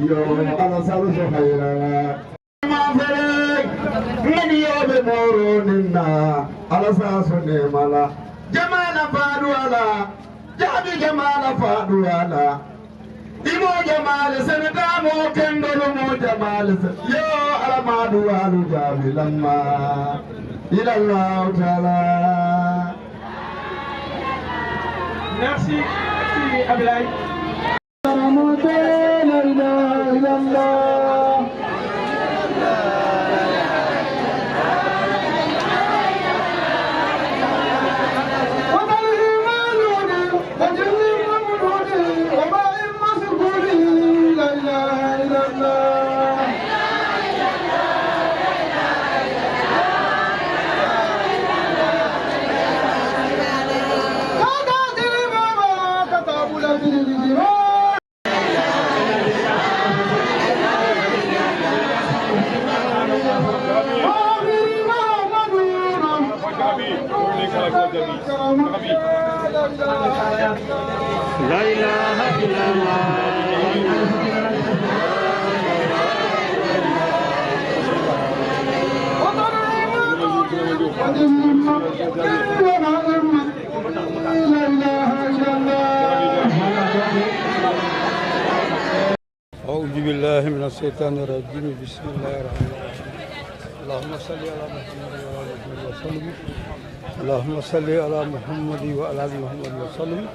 yo ala salu so khayra ma fere ngani yo be moro ninna ala sa so ne mala jamala fadu ala jabi jamala fadu ala imo jamal senata mo kendolo mo jamal yo ala madu alu jabi lamma ila Allah taala. Merci Ablaye. La ilaha illallah. أعوذ بالله من الشيطان الرجيم بسم الله الرحمن الرحيم اللهم صل على محمد وعلى آله وسلم اللهم صل على محمد وعلى آل محمد وسلم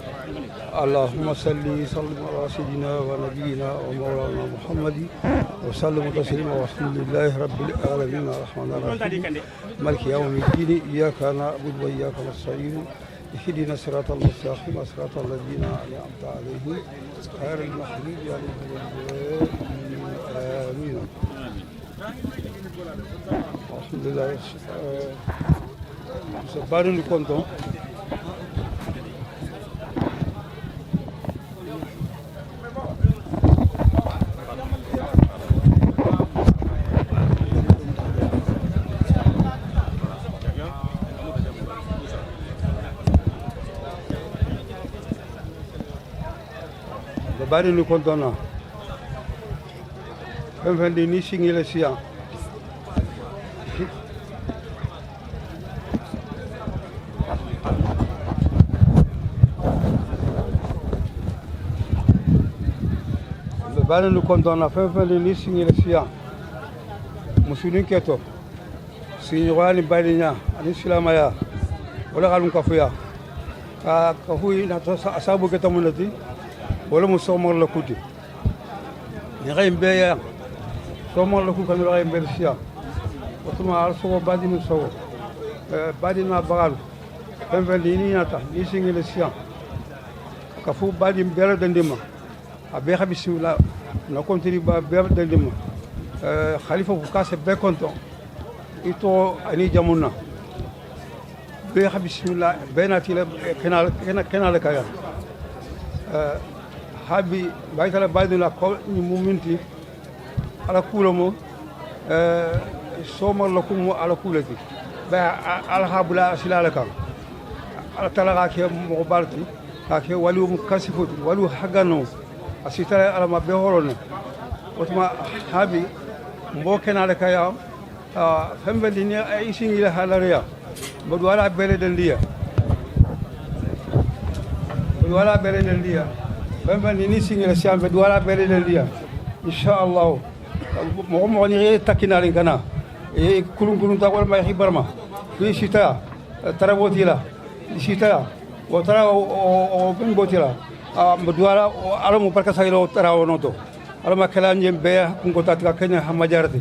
اللهم صل على سيدنا ونبينا ومولانا محمد وسلم تسليما والحمد لله رب العالمين الرحمن الرحيم مالك يوم الدين إياك نعبد وإياك نستعين اهدنا الصراط المستقيم صراط الذين أنعمت عليهم غير المغضوب عليهم آمين. الحمد لله. Bari nous comptons. Bari nous comptons. Enfin, ni signer le sien. Bari nous comptons na fin de ni signer le sien. Musulin keto. Signora bari nya ani silamaya. Wala kalun kafuya. Kafuyi na to asabu ketamunati. Wala musomar la kuti. Ni gay mbeya. Somar la ku kan gay mbersia. Otuma also badi no so. Badi na bagal. Fin de ni nata ni signer le sien. Kafu badi mbela dandima. Abeha bismillah na continue ba ber de lim khalifa bu kasse be konton ito ani jamuna be bismillah benati la kenal kaya habi baytala baydula ko ni muminti ala kulomo somar lakum ala kulati ba ala habula silalaka ala talaga ke mo balti ke walu mukasifut walu hagano asitara alama be horone otuma habi mboke na ka ya fembe dini ay singi la halariya bodu wala bele den liya fembe dini singi la siam bodu wala bele den liya inshallah mo ni takina rin kana e kulun ta wala may khibarma fi sita tarabotila sita wa tara o ben botila mduara alamu parka saylo tarawonoto alama kalanje be kungo tatka kenya hamajarati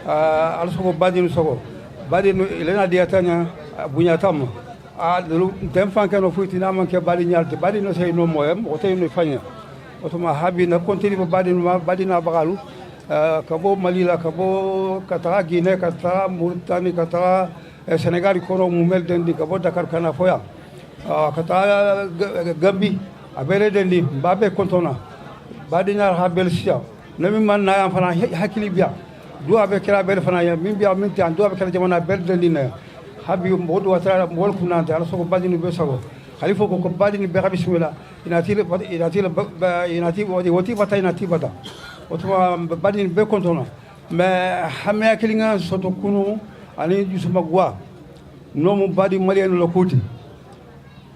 also badinu sogo badinu ilena diatanya bunyatam dulu demfan kano fuiti na manke badi nyalti badi no sey no moyam o tay no fanya otoma habi na kontini badina bagalu kabo malila kabo katara gine katara mauritanie katara senegal kono mumel dendi kabo dakar kana foya katara gambi abere dendi babe kontona badina ha belsia nami man na fana hakili biya do abe kala bel fana ya min biya min tan do abe kala jamana bel dendi na habi modu watara mol kunanta ala soko badini be sago khalifa ko badini be bismillah inati wati bata inati bata otuma badin be kontona mais hamya kilinga soto kunu ani jusuma gwa nomu badi malien lo kuti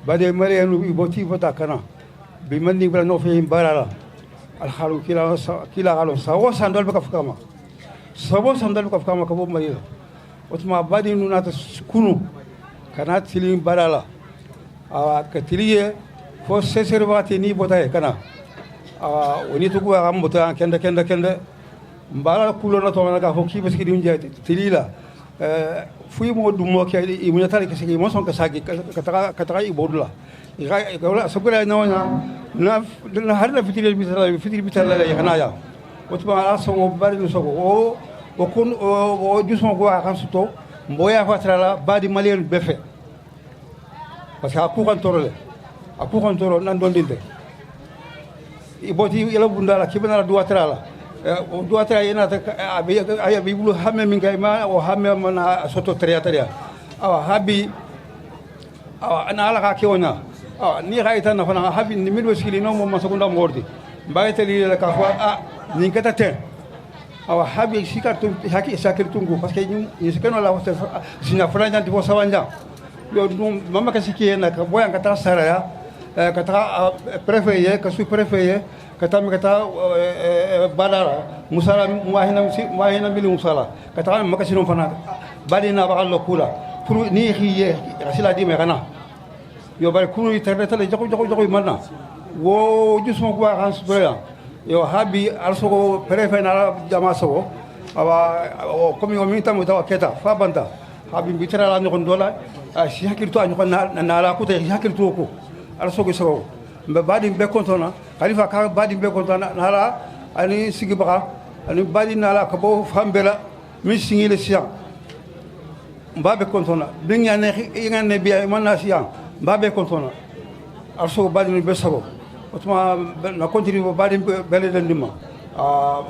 badi malien iboti vota kana bi mandi bra no fe barala al khalu kila galo sawo sandal be kafkama sawo sandal be kafkama kabo malien otuma badi nunata kunu kana tilin barala awa katiliye fo seservati ni botaye kana awa woni to kuwa am bota kende mbala kulo na to na ka fo ki beski dim jati tilila fuyi mo dum mo ke imunya tali ke sigi mo son ka sagi ka ibodula ga wala sabula na har na fitiri bitala ya kana ya otuma ala so o bari no so o kun o jusmo go kan suto mboya fatrala badi malien befe parce que aku kan toro nan don dinde iboti ila bundala kibana duatrala duatra yana ta aya bi bulu hamme min kay ma o hamme mana soto triataria awa habi awa ana ala ka kiwona awa ni gaita na fana habi ni min waskili no mo masakunda mordi mbaytali la ka fa ni kata ten awa habi sikatu haki sakirtungu parce que ni sikano la hosta sina franja tipo sawanja yo dum mama ka sikiye na ka boyan ka ta saraya ka ta préfet ka sous préfet ka ta mi ka ta badara musala muahina bil musala ka ta maka sino fana badina ba Allah kula pour ni khiye rasila di me kana yo bari kunu internet la joko manna wo jusmo ko kan sbreya yo habi also préfet na jama so awa komi o mi tamu tawa keta fa banta habi bitara la ñokon dola si hakirtu ñokon na la ko te hakirtu ko ala sogo sogo mbe badi be kontona khalifa ka badi be kontona nala ani sigi baka ani badi nala ko bo fambela mi singi le siya mbabe kontona binya ne ngane biya manna siya mbabe kontona ala sogo badi be sogo otuma na continue badi bele dendima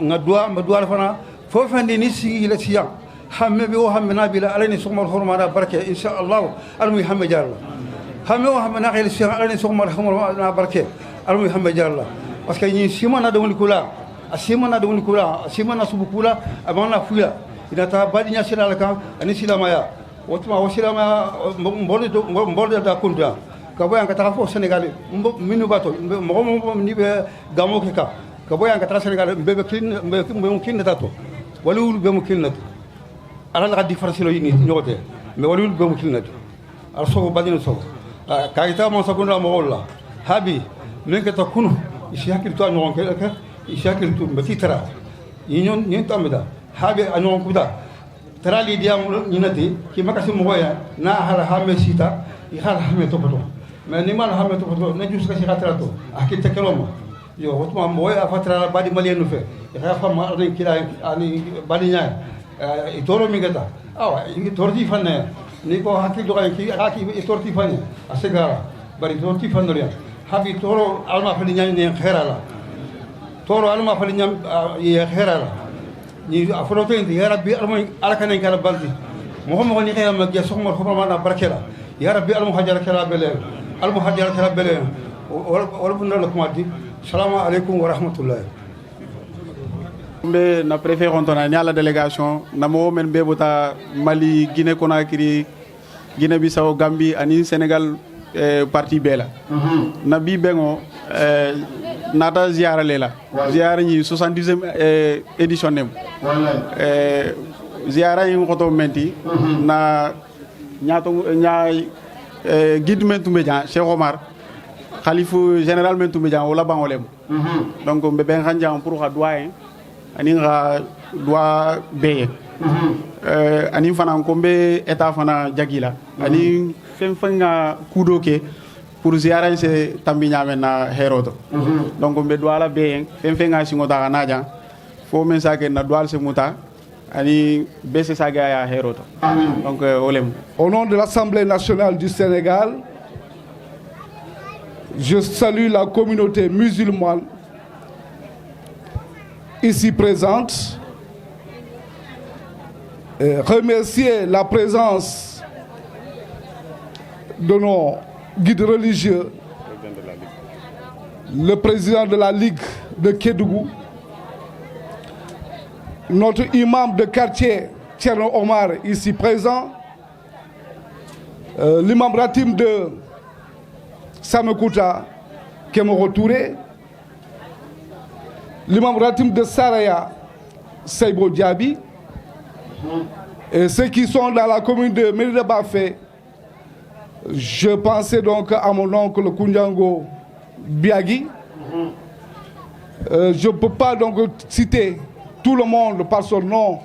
nga dua fana fo fandi ni singi le siya hamme be o hamme nabila alani sugmal hormana barke insha Allah almu hamme jarla hamme o hamme naqil si alani sugmal hormana barke almu hamme jarla parce que ni simana de woni kula simana subu kula amana fuya ina ta badi nya sila ka ani silama ya wotuma wasilama mborde da kunda ka boyan ka ta fo Senegal minu bato mo ni be gamo ke ka boyan ka ta Senegal be kin tato walul be mo kin nato ala la différence lo yini ñote mais walul be mo kin nato al so badino so kayita mo sakunda mo wala habi men ka ta kunu isi hakil to ñon ke ka isi hakil to be titra ñon tamida habi anon kuda tara li diam ñinati ki makasi mo goya na hala hamme sita i hala hamme to poto mais ni mal hamme to poto na jus ka si khatrato akite keloma yo wotuma mo goya fatra badi malien fe i kha fama ani kila ani badi nyaay i toro mi gata awa i torti fanne ni ko hakki do ki haki i torti fanne asegara bari torti fanno ya habi toro alma fali nyaay ne khairala toro alma fali nyam ye khairala ni afroto indi ya rabbi alma alakane kala baldi mo ni khayam ma sokmo ko ma na barakela ya rabbi almu hajar kala bele almu hajar kala bele wala bunna lakum adi assalamu alaykum wa rahmatullahi mbe na préfet kontona ni ala délégation namo men be bota Mali Guinée Conakry Guinée Bissau Gambie ani Sénégal parti bela na bi bengo nata ziara lela ziara ni 70e édition nem ziara yi ngoto menti na nyaato nyaay guide mentu médian Cheikh Omar khalifu général mentu médian wala bangolem donc be ben xanjam pour xa doyen ani nga doit beye ani fana ko be état fana jagila ani fem fanga kudoke pour ziara se tambi nyame na heroto donc be doala beye fem fanga singo ta naja fo men sa ke na doal se muta ani bese saga ya heroto donc olem au nom de l'Assemblée nationale du Sénégal, je salue la communauté musulmane ici présente, remercier la présence de nos guides religieux, le président de la Ligue de Kédougou, notre imam de quartier, Thierno Omar, ici présent, l'imam Ratim de Samekouta, Kemoro Touré, l'imam Ratim de Saraya, Seibo Diaby, et ceux qui sont dans la commune de Medina Bafé. Je pensais donc à mon oncle Koundiango Biagui. Je ne peux pas donc citer tout le monde par son nom,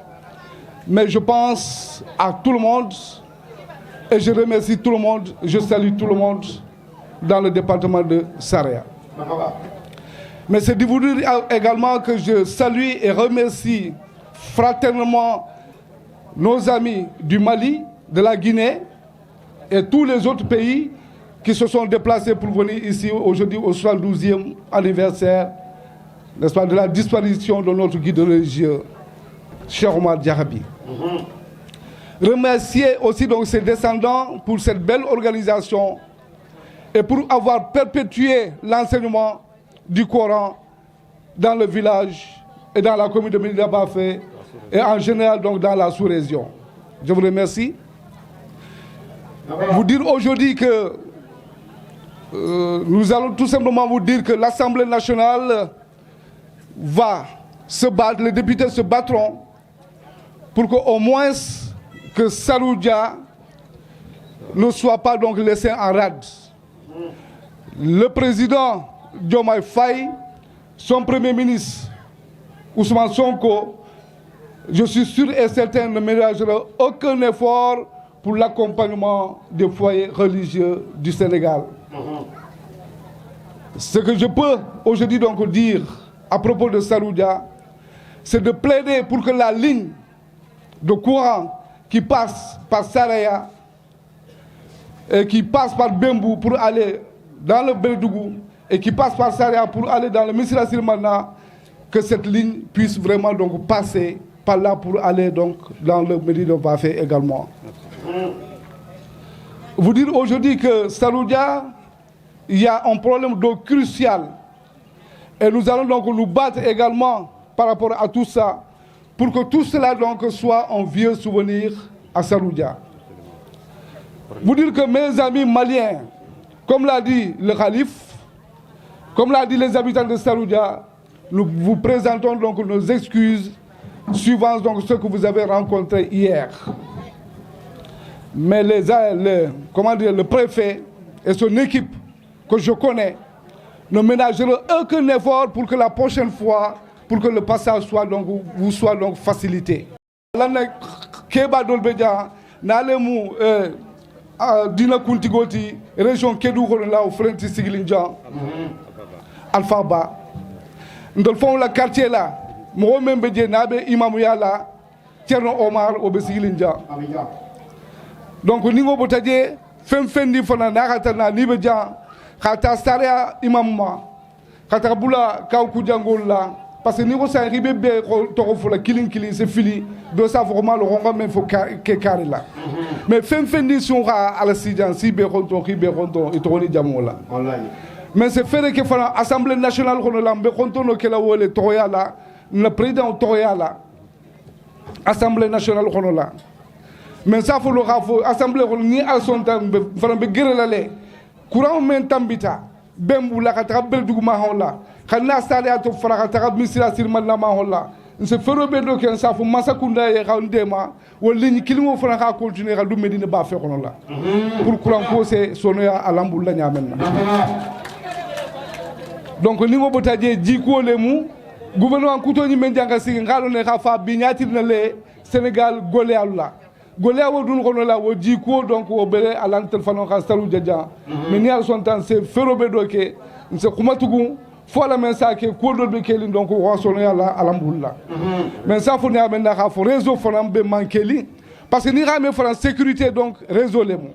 mais je pense à tout le monde et je remercie tout le monde, je salue tout le monde dans le département de Saraya. Mais c'est de vous dire également que je salue et remercie fraternellement nos amis du Mali, de la Guinée et tous les autres pays qui se sont déplacés pour venir ici aujourd'hui au 72e anniversaire, n'est-ce pas, de la disparition de notre guide religieux, Cheikh Omar Diarabi. Remercier aussi donc ses descendants pour cette belle organisation et pour avoir perpétué l'enseignement du Coran dans le village et dans la commune de Medina Bafé et en général donc dans la sous-région. Je vous remercie. Vous dire aujourd'hui que nous allons tout simplement vous dire que l'Assemblée nationale va se battre, les députés se battront pour qu'au moins que Saroudia ne soit pas donc laissé en rade. Le président Diomaye Faye, son premier ministre Ousmane Sonko, je suis sûr et certain ne ménagera aucun effort pour l'accompagnement des foyers religieux du Sénégal. Ce que je peux aujourd'hui donc dire à propos de Saroudia, c'est de plaider pour que la ligne de courant qui passe par Saraya et qui passe par Bembou pour aller dans le Bédougou et qui passe par Saraya pour aller dans le Missira Silmana, que cette ligne puisse vraiment donc passer par là pour aller donc dans le Médina Bafé également. Vous dire aujourd'hui que Saroudia, il y a un problème d'eau crucial et nous allons donc nous battre également par rapport à tout ça pour que tout cela donc soit un vieux souvenir à Saroudia. Vous dire que mes amis maliens, comme l'a dit le calife, comme l'a dit les habitants de Saroudia, nous vous présentons donc nos excuses suivant donc ce que vous avez rencontré hier. Mais le préfet et son équipe que je connais ne ménageront aucun effort pour que la prochaine fois, pour que le passage soit donc, vous soit donc facilité. Keba Dolbedia, Nalemu, Dina Kuntigoti, région Kédougou, là, au Frenti Sigilinjan, Alpha Ba. Nous faisons le quartier là, moi-même, Nabe, Imamouya là, Thierno Omar, au Bessigilinjan. Donc, nous avons dit, Femfendi Fana, Naratana, Nibedjan, Kata Saria Imamma, Kata Boula, Kaukudjangol là, parce que nous avons arrivé à killing, c'est fini, de ça vraiment le rongam, il faut carré là. Mais Femfendi sont à la Sidjan, si Béronton, Riberonton, et Tony Diamola. Mais c'est fait que l'Assemblée nationale, on a Béronton, le Toya là, le président Toya là, Assemblée nationale, on a là. Mais ça, il faut l'Assemblée, ni à son temps, il faut que courant men tambita bembu la ka tabel du ma holla kana sale ato fara ka misira sirman la ma holla se ferobe do ken sa fu masakunda e ndema wala ni kilimo fara ka continuer ka du Medina ba fe kono la pour courant ko c'est sonoya alambul la nyamen donc ni ngo botaje jiko le mu gouvernement kuto ni men janga sigi ngalo ne ka fa bi nyatir na le Sénégal golé Allah Golé Awadun Konola, Wodjiko, donc au Bélé, à l'Antelfano Castalou Dja. Mais ni à son temps, c'est Ferrobe Doke, c'est Koumatougou, faut la main ça qui est cours de Kelly, donc au roi sonné à l'Amboula. Mais ça, faut n'y amener à réseau, faut l'ember manquer. Parce que n'y a pas de sécurité, donc réseau les mots.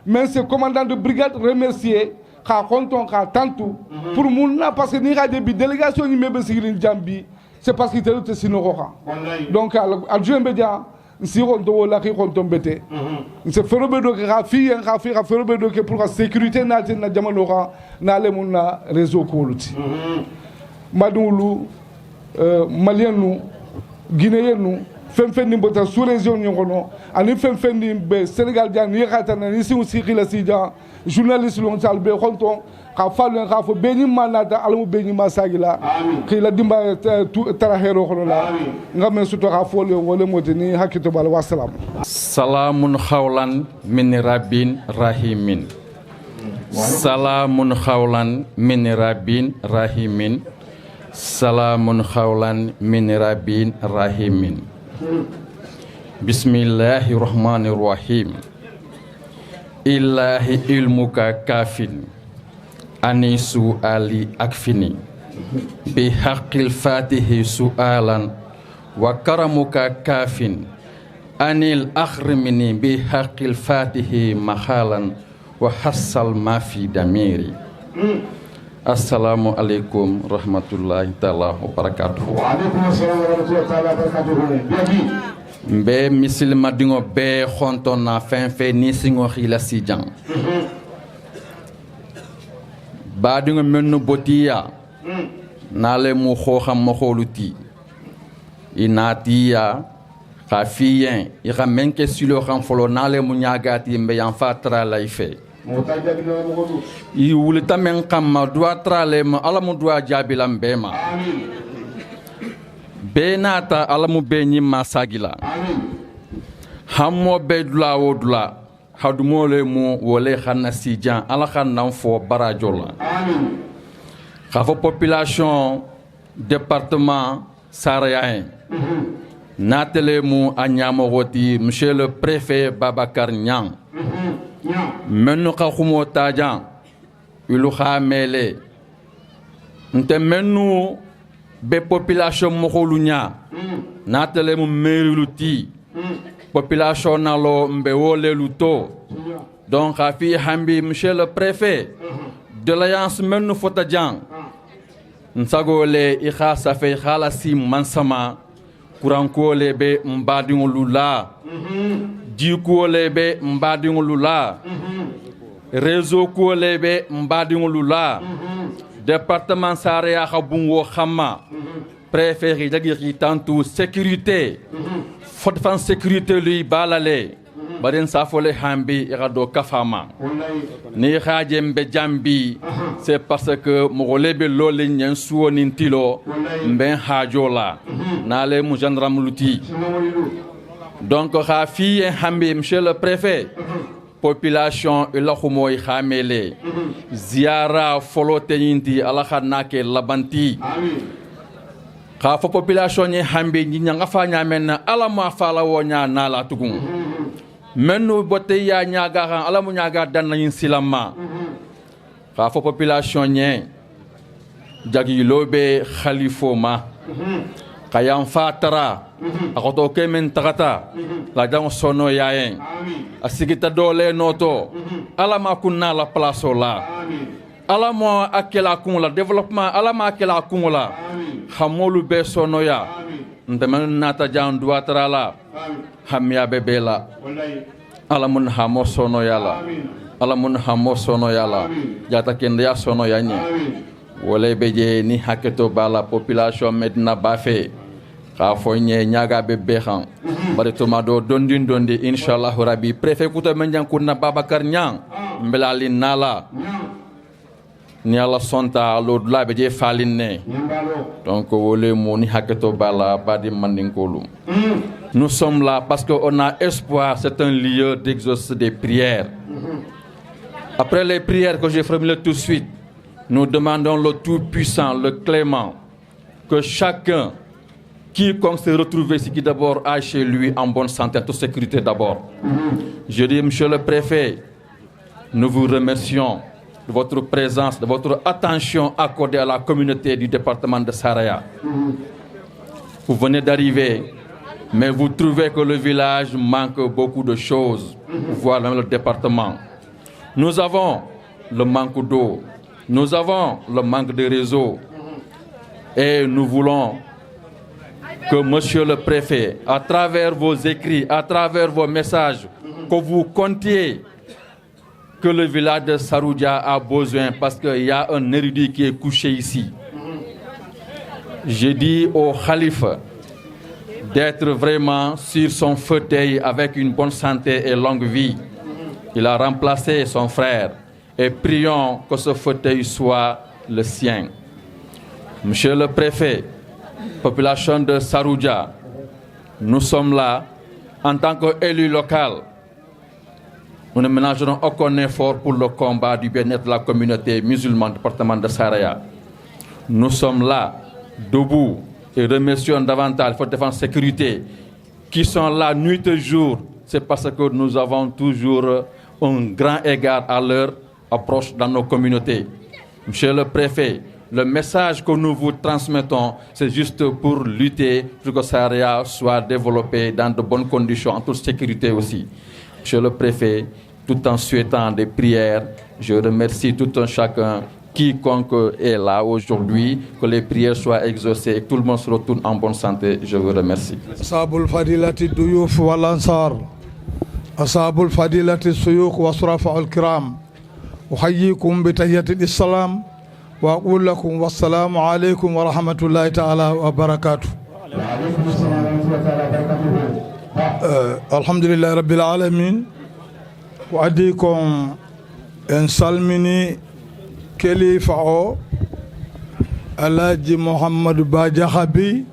Mais ce commandant de brigade remercié, car comptons, car tantôt, pour Mouna, parce que n'y a des délégations, ni même si il Jambi, c'est parce qu'il était le Sinoroka. Donc, à Dieu Média, si on doit la retomber, c'est Ferrobe de Rafi, un Rafi, Ferrobe de pour la sécurité, n'a Jamanora, n'a le Mouna réseau Koluti. Madoulou, Malianou, guinéen nu fɛn ni bota sous région ɲɔgɔn kɔnɔ ani fɛn ni bɛ Sénégal jan ni xata na ni siw si xila si jan journaliste lon sal be xonton ka falu ka fo be ni manata alamu be ni masagila xila dimba tara hero xono la nga men suto ka fo le wala motini hakito bal wassalam salamun khawlan min rabbin rahimin salamun khawlan min rabbin rahimin salamun khawlan min rabbin rahimin bismillahirrahmanirrahim ilahi ilmuka kafin ani su'ali akfini bi haqqil fatihi su'alan wa karamuka kafin anil akhrimini bi haqqil fatihi mahalan wa hassal ma fi damiri. Assalamu alaikum rahmatullahi ta'ala wa barakatuh. Wa alaikum assalam wa rahmatullahi ta'ala wa barakatuh. Mbe misilma dingo be khonton na fin ni singo khila sijan. Ba dingo mennu botiya nale mu khoxam mo kholuti inatiya khafiyen ira menke silo kham folo nale mu nyagati mbe yan fatra laife i wulita men kamma duwa trale ma alamu duwa jabilam bema be nata alamu be nyima sagila hammo be dula wodula hadumole mu wole xana sijan ala xana fo barajola xafo population département Saraya natele mu anyamo woti monsieur le préfet Babacar Niang mennu ka xumo tajan ilu xamele nte mennu be population mo xolunya natele mu meriluti population nalo mbe wole luto donc xafi hambi monsieur le préfet de l'alliance mennu fotajan nsagole i xa safe xalasi mansama kurankole be mbadingolu la jikuole be mbadingolu la réseau kuole be mbadingolu la département Saraya xabungo xama préfet jagi tantu sécurité fotfan sécurité lui balale baden safole hambi irado kafama ni khajem be jambi c'est parce que mogolebe lolé nyen suwo nintilo mben hajola nale mu gendarme luti donc khafi hambi monsieur le préfet population ilahumoy khamele ziara folote yinti ala khanake labanti khafa population ni hambi ni nga fa nyamen ala ma fala wonya nala tugun mennu botte ya ñaga ala mu ñaga dan nañ silama xa fo population ñe jagi lobe khalifo ma kayam fatara akoto kemen tagata la jang sono yayen asigita dole noto ala ma kunna la place la ala mo akela kun la développement ala ma akela kun la xamolu be sono ya ndemen nata jang duatara la hamya bebela alamun hamo sono yala alamun hamo sono yala jata kende ya sono yanye wole beje ni haketo bala population medina bafe ka fonye nyaga bebe khan bari to mado dondi inshallah rabbi préfet kuto menjan kunna Babacar Niang mbelali nala ni ala sonta lo dula beje falinne donc wole mo ni haketo bala badi mandinkolu. Nous sommes là parce qu'on a espoir, c'est un lieu d'exaucer des prières. Après les prières que j'ai formulées tout de suite, nous demandons le Tout-Puissant, le Clément, que chacun, quiconque se retrouve ici, qui d'abord aille chez lui en bonne santé, en toute sécurité d'abord. Je dis, monsieur le préfet, nous vous remercions de votre présence, de votre attention accordée à la communauté du département de Saraya. Vous venez d'arriver. Mais vous trouvez que le village manque beaucoup de choses, voire même le département. Nous avons le manque d'eau, nous avons le manque de réseau. Et nous voulons que monsieur le préfet, à travers vos écrits, à travers vos messages, que vous comptiez que le village de Saroudia a besoin, parce qu'il y a un érudit qui est couché ici. J'ai dit au khalife d'être vraiment sur son fauteuil avec une bonne santé et longue vie. Il a remplacé son frère et prions que ce fauteuil soit le sien. Monsieur le préfet, population de Saroudia, nous sommes là en tant qu'élus locaux. Nous ne ménagerons aucun effort pour le combat du bien-être de la communauté musulmane du département de Saraya. Nous sommes là, debout, et remercions davantage les défense sécurité qui sont là nuit et jour. C'est parce que nous avons toujours un grand égard à leur approche dans nos communautés. Monsieur le préfet, le message que nous vous transmettons, c'est juste pour lutter pour que Saraya soit développé dans de bonnes conditions, en toute sécurité aussi. Monsieur le préfet, tout en souhaitant des prières, je remercie tout un chacun, quiconque est là aujourd'hui, que les prières soient exaucées et que tout le monde se retourne en bonne santé. Je vous remercie. Ashabul Fadilati Duyuf wal Ansar, Ashabul Fadilati Suyuk wa Surafa al-Kiram, uhayyikum bi tahiyyati al-Islam wa aqul lakum wassalamu alaykum wa rahmatullahi ta'ala wa barakatuh. Alhamdulillahi rabbil alamin. Wa adikum en salmini kelifa o Alhaji Mouhamadou Ba Diakhaby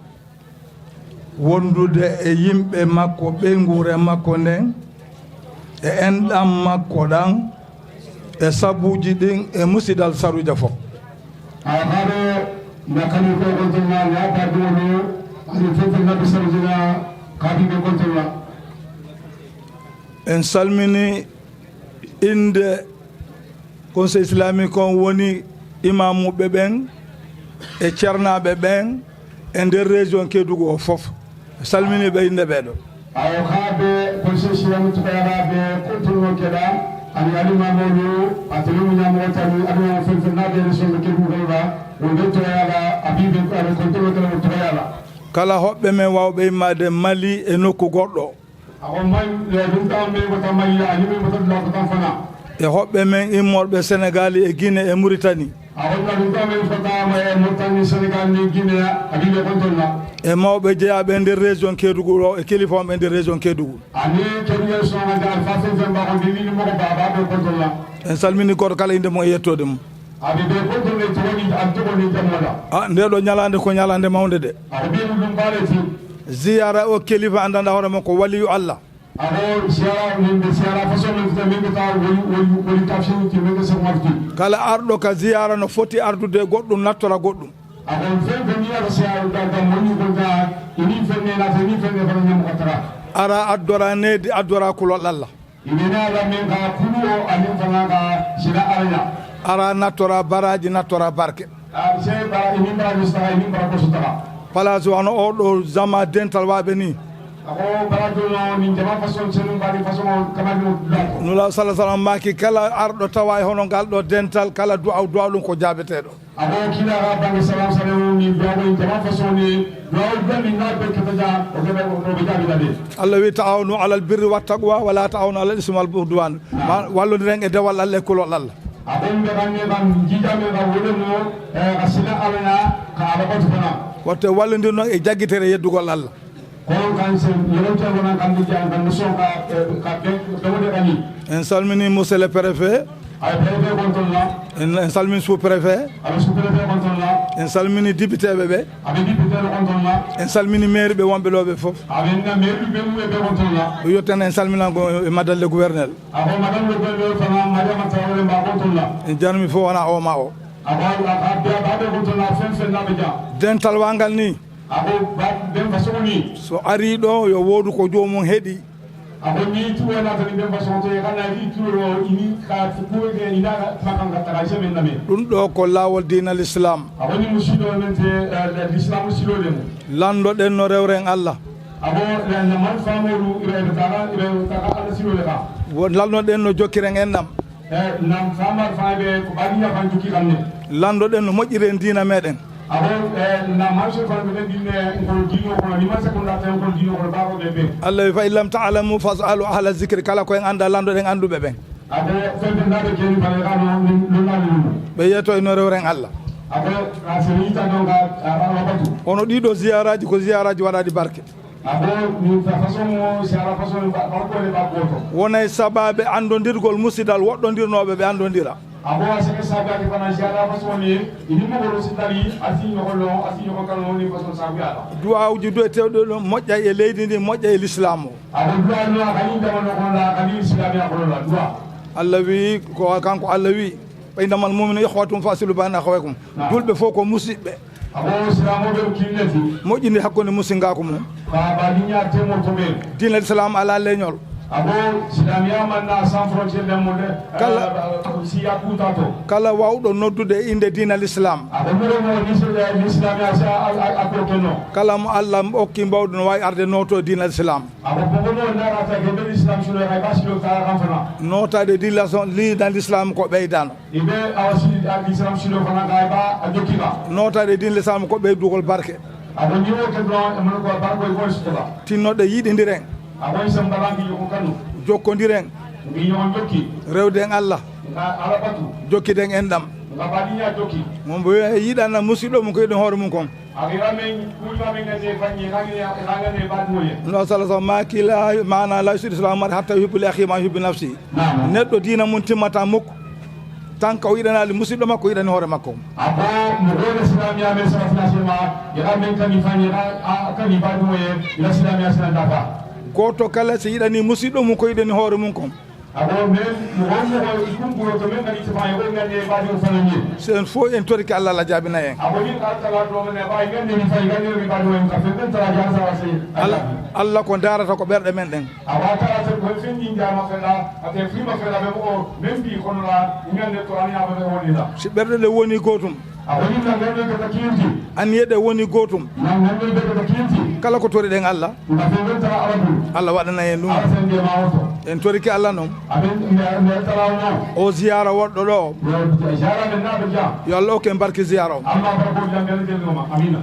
wondude e yimɓe makko ɓe nguure makko nden e enɗam makko ɗan e sabuji ɗin e musidal Saroudia fof aɗaɗo nakani ko gontolla yabadono aɗa fofi nabi Saroudia kaadiɓe gontolla en salmini inde conseil islamique on woni imamuɓe ɓen e ceernaɓe ɓen e nder région Kédougou o fof salmini ɓe inde ɓeɗo ayo kaaɓe conseil islamique tuɓeyaɗaɓe kontono keɗa ani alimamoɗo atelemu ñamogo tani aɗuma fenfennaɓe région de Kédougou ɗa wonde toyaɗa abiɓe aɗa kontono keɗa mo toyaɗa kala hoɓɓe men wawɓe immade Mali e nokku goɗɗo ako may ɗum taw me wota Mali anime wota dula ko tan fana e hoɓɓe men immorɓe Sénégal e Guinée e Mauritanie e mawɓe jeeyaɓe nder région Kédougou o e kilifaɓe nder région Kédougou en salmini goto kala inde mum e yettode mum ndeɗo ñalande ko ñalande mawde de ziyara o kilifa andanda hoore makko waliyu Allah kala arɗo ka ziyara no foti ardude goɗɗum nattora goɗɗum ara addora nedi addora kulol Allah ara nattora baraji nattora barke place wano oɗo zama dental waɓe ni nula salah sallam maki kala arɗo tawa e hono ngal ɗo dental kala duwaw ɗum ko jabeteɗo Allah wi ta'awnu alal birri wat taqwa wala ta'awnu alal ismi wal udwan wallodiren e dewal Allah e kulol Allah wotte wallodirno e jaggitere yeddugol Allah en salmini monsieur le préfet en salmini sous-préfet en salmini députéɓe ɓe en salmini maire ɓe wonɓe ɗo ɓe foof yetten en salminago e madame le gouverneur en jarmi fof wona oma o dental wangal ni so ari ɗo yo wodu ko jomum heeɗi ɗum ɗo ko lawol dina l'islam landoɗen no rewren Allah landoɗen no jokkiren enɗam landoɗen no moƴƴiren dina meɗen Allah wi fa in lam ta'lamu fas'alu ahla zikri kala ko en anda landoɗen anduɓe ɓen ɓe yeeto e no rewren Allah ono ɗiɗo ziyaraji ko ziyaraji waɗaɗi barke wonay sababe andondirgol musidal woɗɗodirnoɓe ɓe andodira duwawuji duwetewɗo ɗum moƴƴa e leydi ndi moƴƴa e l'islam o Allah wi ko kanko Allah wi ɓaydamal mumino ihwatum fasilu bani akhawaykum julɓe fof ko musidɓe moƴƴinde hakkude musingako mum diinal islam ala leñol kala wawɗo noddude e inde diinal islam kala mo Allah okki mbawɗo no wawi arde noto diinal islam notade diinal islam ko ɓeydano notade diinal islam ko ɓeydugol barke tinnoɗe yiɗidiren jokkodiren rewden Allah jokkiden enɗam mon bo yiɗanna musidɗo mum ko yiɗen hoore mum kon no sala sa makila mana la yusid islam mar hatta yuhibbu li akhi ma yuhibbu nafsi neɗɗo diina mum timmata mukko tan ka o yiɗanali musidɗo makko yiɗani hoore makko goto kala so yiɗani musidɗo mum ko yiɗani hoore mum kon sen fof en toriki Allah la jaabina en Allah ko darata ko ɓerɗe men ɗen si ɓerɗe ɗe woni gotum anniyeɗe woni gotum kala ko toriɗen Allah Allah waɗana en ɗum en toriki Allah noon o ziyara woɗɗo ɗo yo Allah okke barke ziyara o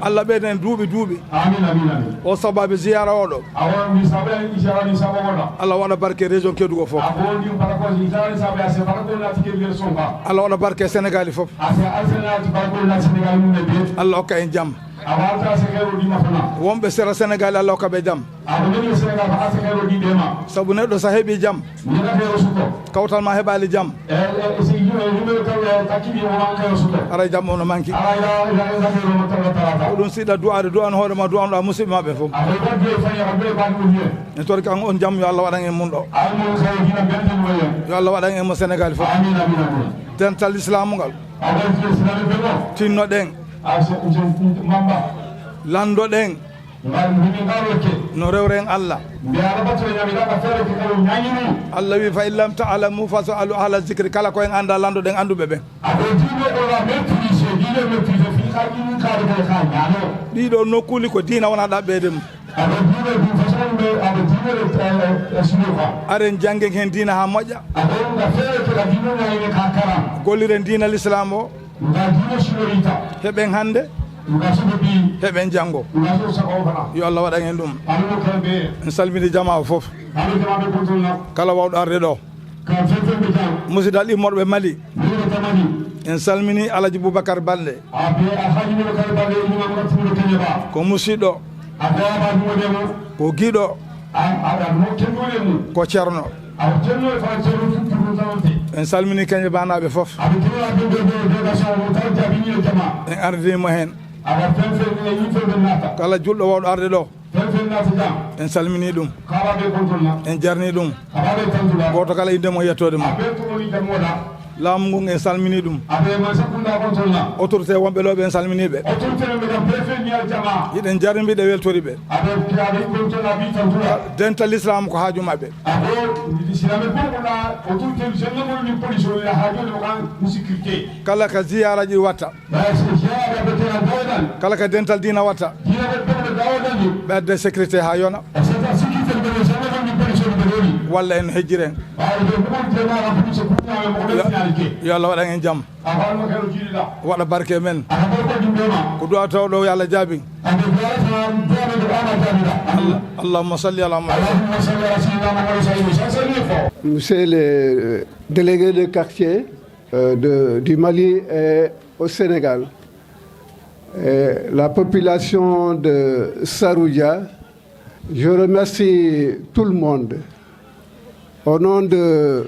Allah ɓeyden en duuɓi o sababu ziyara oɗo Allah waɗa barke région Kédougou fof Allah waɗa barke Sénégal fof Allah hokka en jaam wonɓe sera Sénégal Allah hokka ɓe jaam sabu neɗɗo sa heeɓi jaam kawtal ma heɓali jaam aray jaam ono manki ko ɗum siɗa du'ade du'an hoorema du'anoɗa musidɓe maɓɓe fof en tori kan on jaam yo Allah waɗan en mum ɗo yo Allah waɗan en mo Sénégal fof dental islamu ngal tinnoɗen landoɗen no rewren Allah Allah wi fa in lam ta'lamu fas'alu ahla zikri kala ko en anda landoɗen anduɓe ɓen ɗiɗo nokkuli ko diina wona ɗaɓɓede mum aren janggen hen diina ha moƴƴa golliren diinal islam o heɓen hande heɓen janggo yo Allah waɗan en ɗum en salmini jama o foof kala wawɗo arde ɗo musidal immorɓe Mali en salmini Alaji Boubacar Balde ko musidɗo ko giɗo ko ceerno en salmini kañƴe banaɓe foof en ardinimo hen kala julɗo wawɗo arde ɗo en salmini ɗum en jarni ɗum goto kala indemo yettode mum laamu ngu en salmini ɗum autorité wonɓe ɗo ɓe en salminiɓe yiɗen jarniɓe weltoriɓe dental islam ko haaju mabɓe kala ka ziyaraji watta kala ka dental dina watta ɓe adde sécurité ha yona walla en hejjiren yo Allah waɗan en jaam waɗa barke men ko du'a tawɗo yo Allah jaabi Allahumma salli ala Muhammad. Monsieur le délégué de quartier du Mali et au Sénégal, la population de Saroudia Je remercie tout le monde au nom de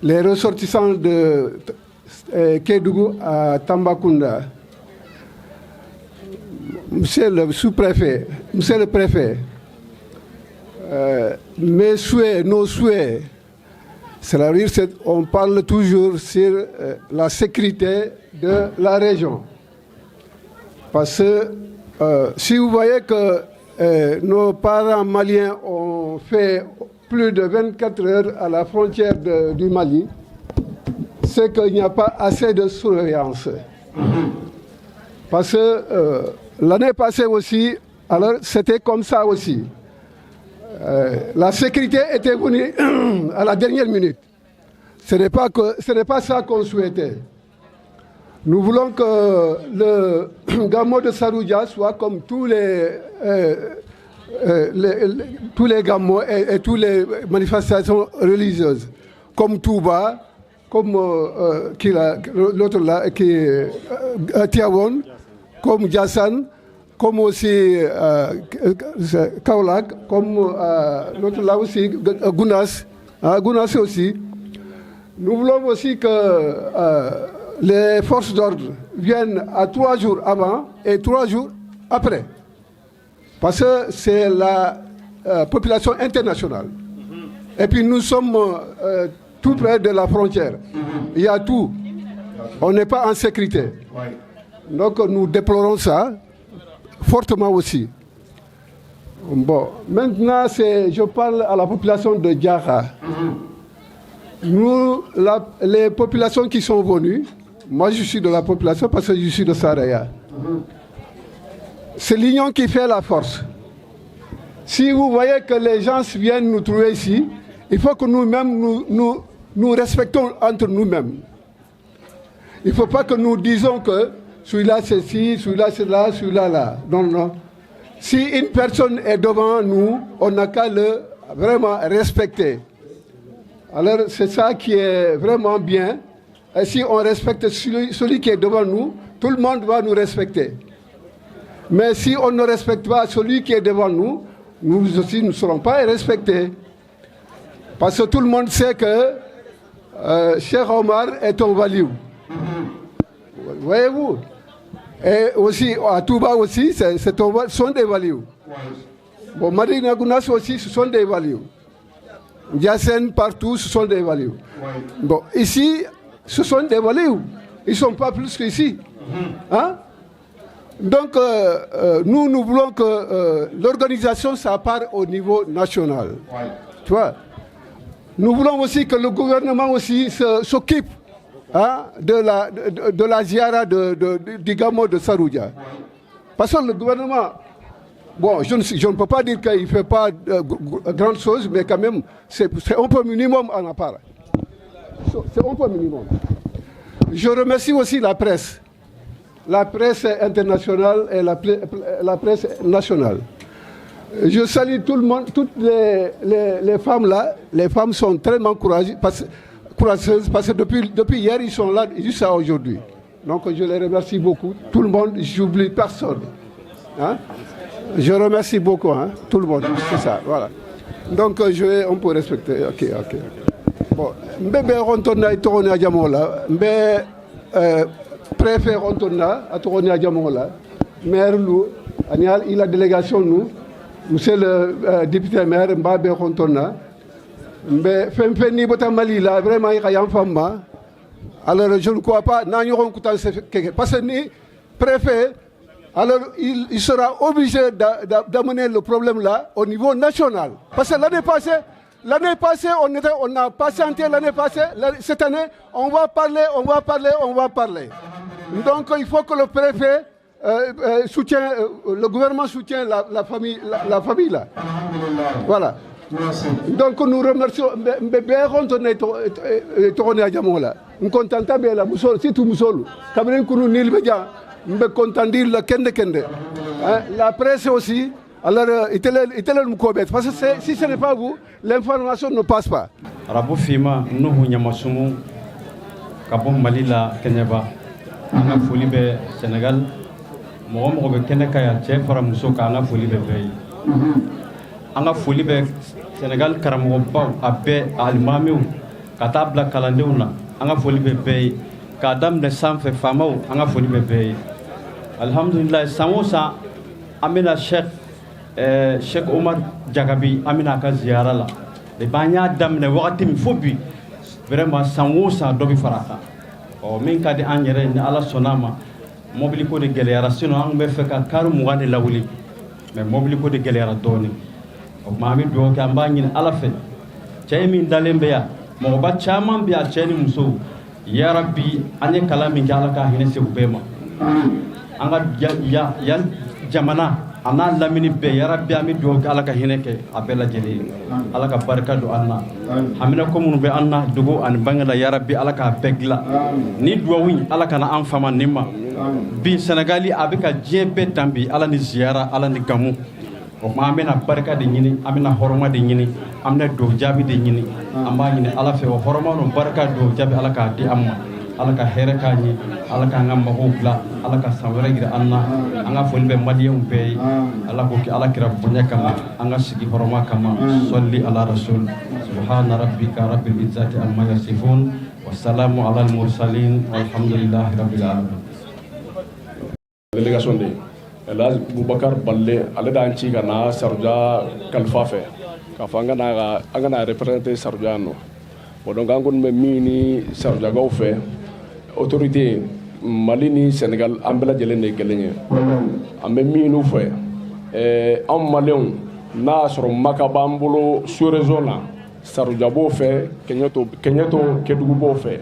les ressortissants de Kédougou à Tambacounda. Monsieur le sous-préfet, monsieur le préfet, mes souhaits, nos souhaits, c'est-à-dire on parle toujours sur la sécurité de la région. Parce que si vous voyez que nos parents maliens ont fait plus de 24 heures à la frontière du Mali, c'est qu'il n'y a pas assez de surveillance. Parce que l'année passée aussi, alors c'était comme ça aussi. La sécurité était venue à la dernière minute. Ce n'est pas ça qu'on souhaitait. Nous voulons que le Gamo de Saroudia soit comme tous les Gamos et toutes les manifestations religieuses, comme Touba, comme l'autre là, Tiawon, comme Jassan, comme aussi Kaolak, comme l'autre là aussi, Gounas, Gounas aussi. Nous voulons aussi que les forces d'ordre viennent à 3 jours avant et 3 jours après. Parce que c'est la population internationale. Et puis nous sommes tout près de la frontière. Il y a tout. On n'est pas en sécurité. Donc nous déplorons ça fortement aussi. Bon, maintenant je parle à la population de Diakha. Nous, les populations qui sont venues, moi je suis de la population parce que je suis de Saraya. C'est l'union qui fait la force. Si vous voyez que les gens viennent nous trouver ici, il faut que nous-mêmes nous respectons entre nous-mêmes. Il ne faut pas que nous disions que celui-là c'est ci, celui-là c'est là, celui-là là. Non, non. Si une personne est devant nous, on n'a qu'à le vraiment respecter. Alors c'est ça qui est vraiment bien. Et si on respecte celui qui est devant nous, tout le monde va nous respecter. Mais si on ne respecte pas celui qui est devant nous, nous aussi ne serons pas respectés. Parce que tout le monde sait que Cheikh Omar est un value. Voyez-vous? Et aussi, à Touba aussi, ce sont des values. Bon, Madina Gounas aussi, ce sont des values. Diasen, partout, ce sont des values. Bon, ici, ce sont des values. Ils ne sont pas plus qu'ici. Hein? Donc, nous voulons que l'organisation, ça part au niveau national. Tu vois? Nous voulons aussi que le gouvernement aussi s'occupe de la ziara du Gamo de Saroudia. Parce que le gouvernement, bon, je ne peux pas dire qu'il ne fait pas grandes choses, mais quand même, c'est un peu minimum en part. C'est un peu minimum. Je remercie aussi la presse internationale et la presse nationale. Je salue tout le monde, toutes les femmes là. Les femmes sont très courageuses parce que depuis hier, ils sont là jusqu'à aujourd'hui. Donc je les remercie beaucoup. Tout le monde, j'oublie personne. Hein? Je remercie beaucoup, hein, tout le monde. C'est ça, voilà. Donc on peut respecter. Ok. Bon, mbebe rontona itorona jamola, mbe préfet rontona atorona jamola, maire Lou, anial il a délégation nous, monsieur le député maire mbabe rontona, mbe femfeni bota Mali là vraiment il y a un femme. Alors je ne crois pas n'agnon kutan parce que ni préfet alors il sera obligé d'amener le problème là au niveau national parce que l'année passée, on a patienté l'année passée. Cette année, on va parler. Donc, il faut que le préfet soutienne, le gouvernement soutienne la famille là. Voilà. Donc, nous remercions. Nous sommes contents si tout Moussol. La presse aussi. Alors, parce que si ce n'est pas vous, l'information ne passe pas. Rabu Fima, nous Nyamasumu, Kabom Malila, Kenyaba, Anga Folibe, Sénégal, Morom Kenekaya, Chef, Ramusoka, Anga Folibe. an ka foli bɛ Sénégal karamɔgɔbaw a bɛɛ alimamiw ka taa bila kalandenw na an ka foli bɛ bɛɛ ye k'a daminɛ sanfɛ faamaw an ka foli bɛ bɛɛ ye alhamdulillah san o san an bɛna Sheikh Omar Jagabi an bɛna a ka ziyara la depuis an y'a daminɛ wagati min fo bi vraiment san o san dɔ bɛ fara a kan min ka di an yɛrɛ ye ni Ala sɔnn'a ma mobili ko de gɛlɛyara sinon an tun bɛ fɛ ka kari 20 de lawuli mais mobili ko de gɛlɛyara dɔɔnin o tuma an bɛ dugawu kɛ an b'a ɲini Ala fɛ cɛ min dalen bɛ yan mɔgɔba caman bɛ yan cɛ ni muso ya Rabbi an ye kalan min kɛ Ala ka hinɛ se u bɛɛ ma an ka yan jamana a n'a lamini bɛɛ ya Rabbi an bɛ dugawu kɛ Ala ka hinɛ kɛ a bɛɛ lajɛlen ye Ala ka barika don an na hamina ko minnu bɛ an na dogo ani bange la ya Rabbi Ala k'a bɛɛ dilan ni dugawu in Ala kana an fama nin ma bi Sénégali a bɛ ka diɲɛ bɛɛ dan bi Ala ni ziyara Ala ni gamu o tuma an bɛna barika de ɲini an bɛna hɔrɔma de ɲini an bɛna dugawu jaabi de ɲini an b'a ɲini Ala fɛ o hɔrɔma n'o barika dugawu jaabi Ala k'a di an ma Ala ka hɛrɛ k'a ɲe Ala k'an ka magow dilan Ala ka san wɛrɛ jira an na an ka foli bɛ maliyɛnw bɛɛ ye Ala k'o kɛ Ala kira bonya kama an ka sigi hɔrɔma kama sɔli ala rasul subhana rabbika rabbil izzati amma yasifun wa salamu ala al mursalin walhamdulillahi rabbil alamin délégation de El Hadj Boubacar Baldé ale d'an ci ka na Saroudia kalifa fɛ k'a fɔ an kana représenter Saroudia yan nɔ bon donc an kɔni bɛ min ni Saroudiakaw fɛ autorité Mali ni Sénégal an bɛɛ lajɛlen de ye kelen ye an bɛ min n'u fɛ anw maliyɛnw n'a y'a sɔrɔ maka b'an bolo sous région na Saroudia b'o fɛ Keɲeto Kédougou b'o fɛ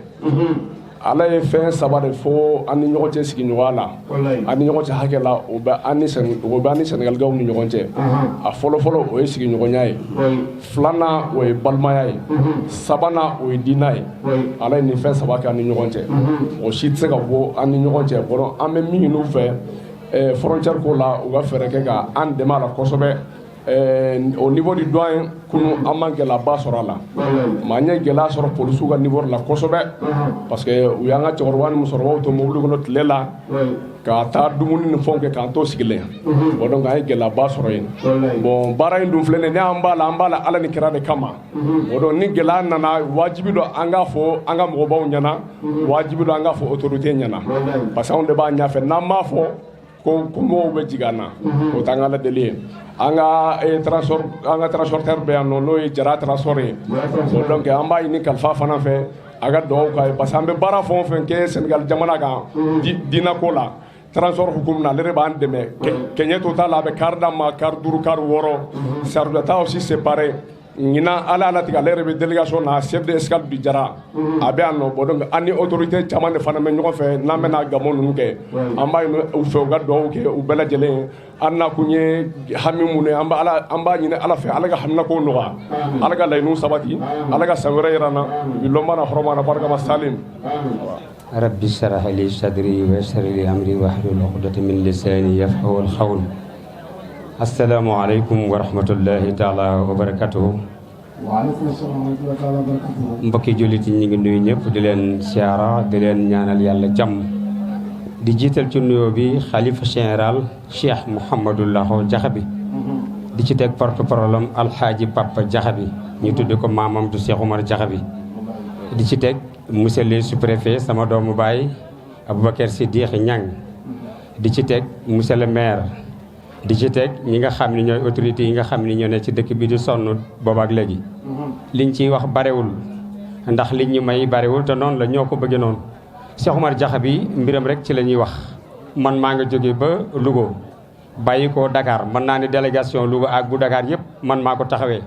Ala ye fɛn saba de fɔ an ni ɲɔgɔn cɛ sigiɲɔgɔnya la an ni ɲɔgɔn cɛ hakɛ la o bɛ an ni Sénégalikaw ni ɲɔgɔn cɛ a fɔlɔfɔlɔ o ye sigiɲɔgɔnya ye filanan o ye balimaya ye sabanan o ye diinɛ ye Ala ye nin fɛn saba kɛ an ni ɲɔgɔn cɛ o si tɛ se ka bɔ an ni ɲɔgɔn cɛ bɔn an bɛ min ɲini u fɛ frontière ko la u ka fɛɛrɛ kɛ ka an dɛmɛ a la kosɛbɛ au niveau du douane kunu an ma gɛlɛyaba sɔrɔ a la mais an ye gɛlɛya sɔrɔ polisiw ka niveau la kosɛbɛ parce que u y'an ka cɛkɔrɔba ni musokɔrɔbaw to mobili kɔnɔ tile la ka taa dumuni ni fɛnw kɛ k'an to sigilen bon donc an ye gɛlɛyaba sɔrɔ yen bon baara in dun filɛ nin ye an b'a la Ala ni kira de kama bon donc ni gɛlɛya nana wajibi don an k'a fɔ an ka mɔgɔbaw ɲɛna wajibi don an k'a fɔ autorité ɲɛna parce que anw de b'a ɲɛfɛ n'an m'a fɔ ko mɔgɔw bɛ jigin an na o t'an ka ladeli ye an ka transporteur bɛ yan nɔ n'o ye Jara transport ye bon donc an b'a ɲini kalifa fana fɛ a ka dugawu k'a ye parce que an bɛ baara fɛn o fɛn kɛ Sénégal jamana kan diinako la transport hukumu na ale de b'an dɛmɛ Keɲeto ta la a bɛ kari d'an ma kari 5 kari 6 Saroudia ta aussi séparé ɲinan ala tigɛ ale yɛrɛ bɛ délégation na chef d'escale bi Jara a bɛ yan nɔ bon donc an ni autorité caman de fana bɛ ɲɔgɔn fɛ n'an bɛna gamo ninnu kɛ an b'a ɲini u fɛ u ka dugawu kɛ u bɛɛ lajɛlen an na kun ye hami mun ye an b'a ɲini Ala fɛ Ala ka haminako nɔgɔya Ala ka laɲiniw sabati Ala ka san wɛrɛ yira an na bi lɔnba na hɔrɔma na barikama salim rabbi shrah li sadri wa yassir li amri wahlul uqdatan min lisani yafqahu al-qawl assalamu aleykum wa rahmatullahi taala wa barakatuhu mbokki jullit yi ñu ngi nuyu ñëpp di leen siyaara di leen ñaanal yàlla jàmm di jiital ci nuyoo bi xalifa général Cheikh Mouhamadou Lakho Diakhaby di ci teg porte-parole am alxaaji Papa Diakhaby ñu tudde ko maamam du Cheikh Omar Diakhaby di ci teg monsieur le sous-préfet sama doomu baay Aboubacar Siddiq Niang di ci teg monsieur le maire di ci teg ñi nga xam ni ñooy autorités yi nga xam ni ñoo ne ci dëkk bi di sonn boobaak léegi liñ ciy wax barewul ndax liñ ñu may barewul te noonu la ñoo ko bëggee noonu Cheikh Omar Diakhaby mbiram rek ci la ñuy wax man maa nga jóge ba Louga bàyyi ko Dakar mën naa ne délégation Louga ak bu Dakar yëpp man maa ko taxawee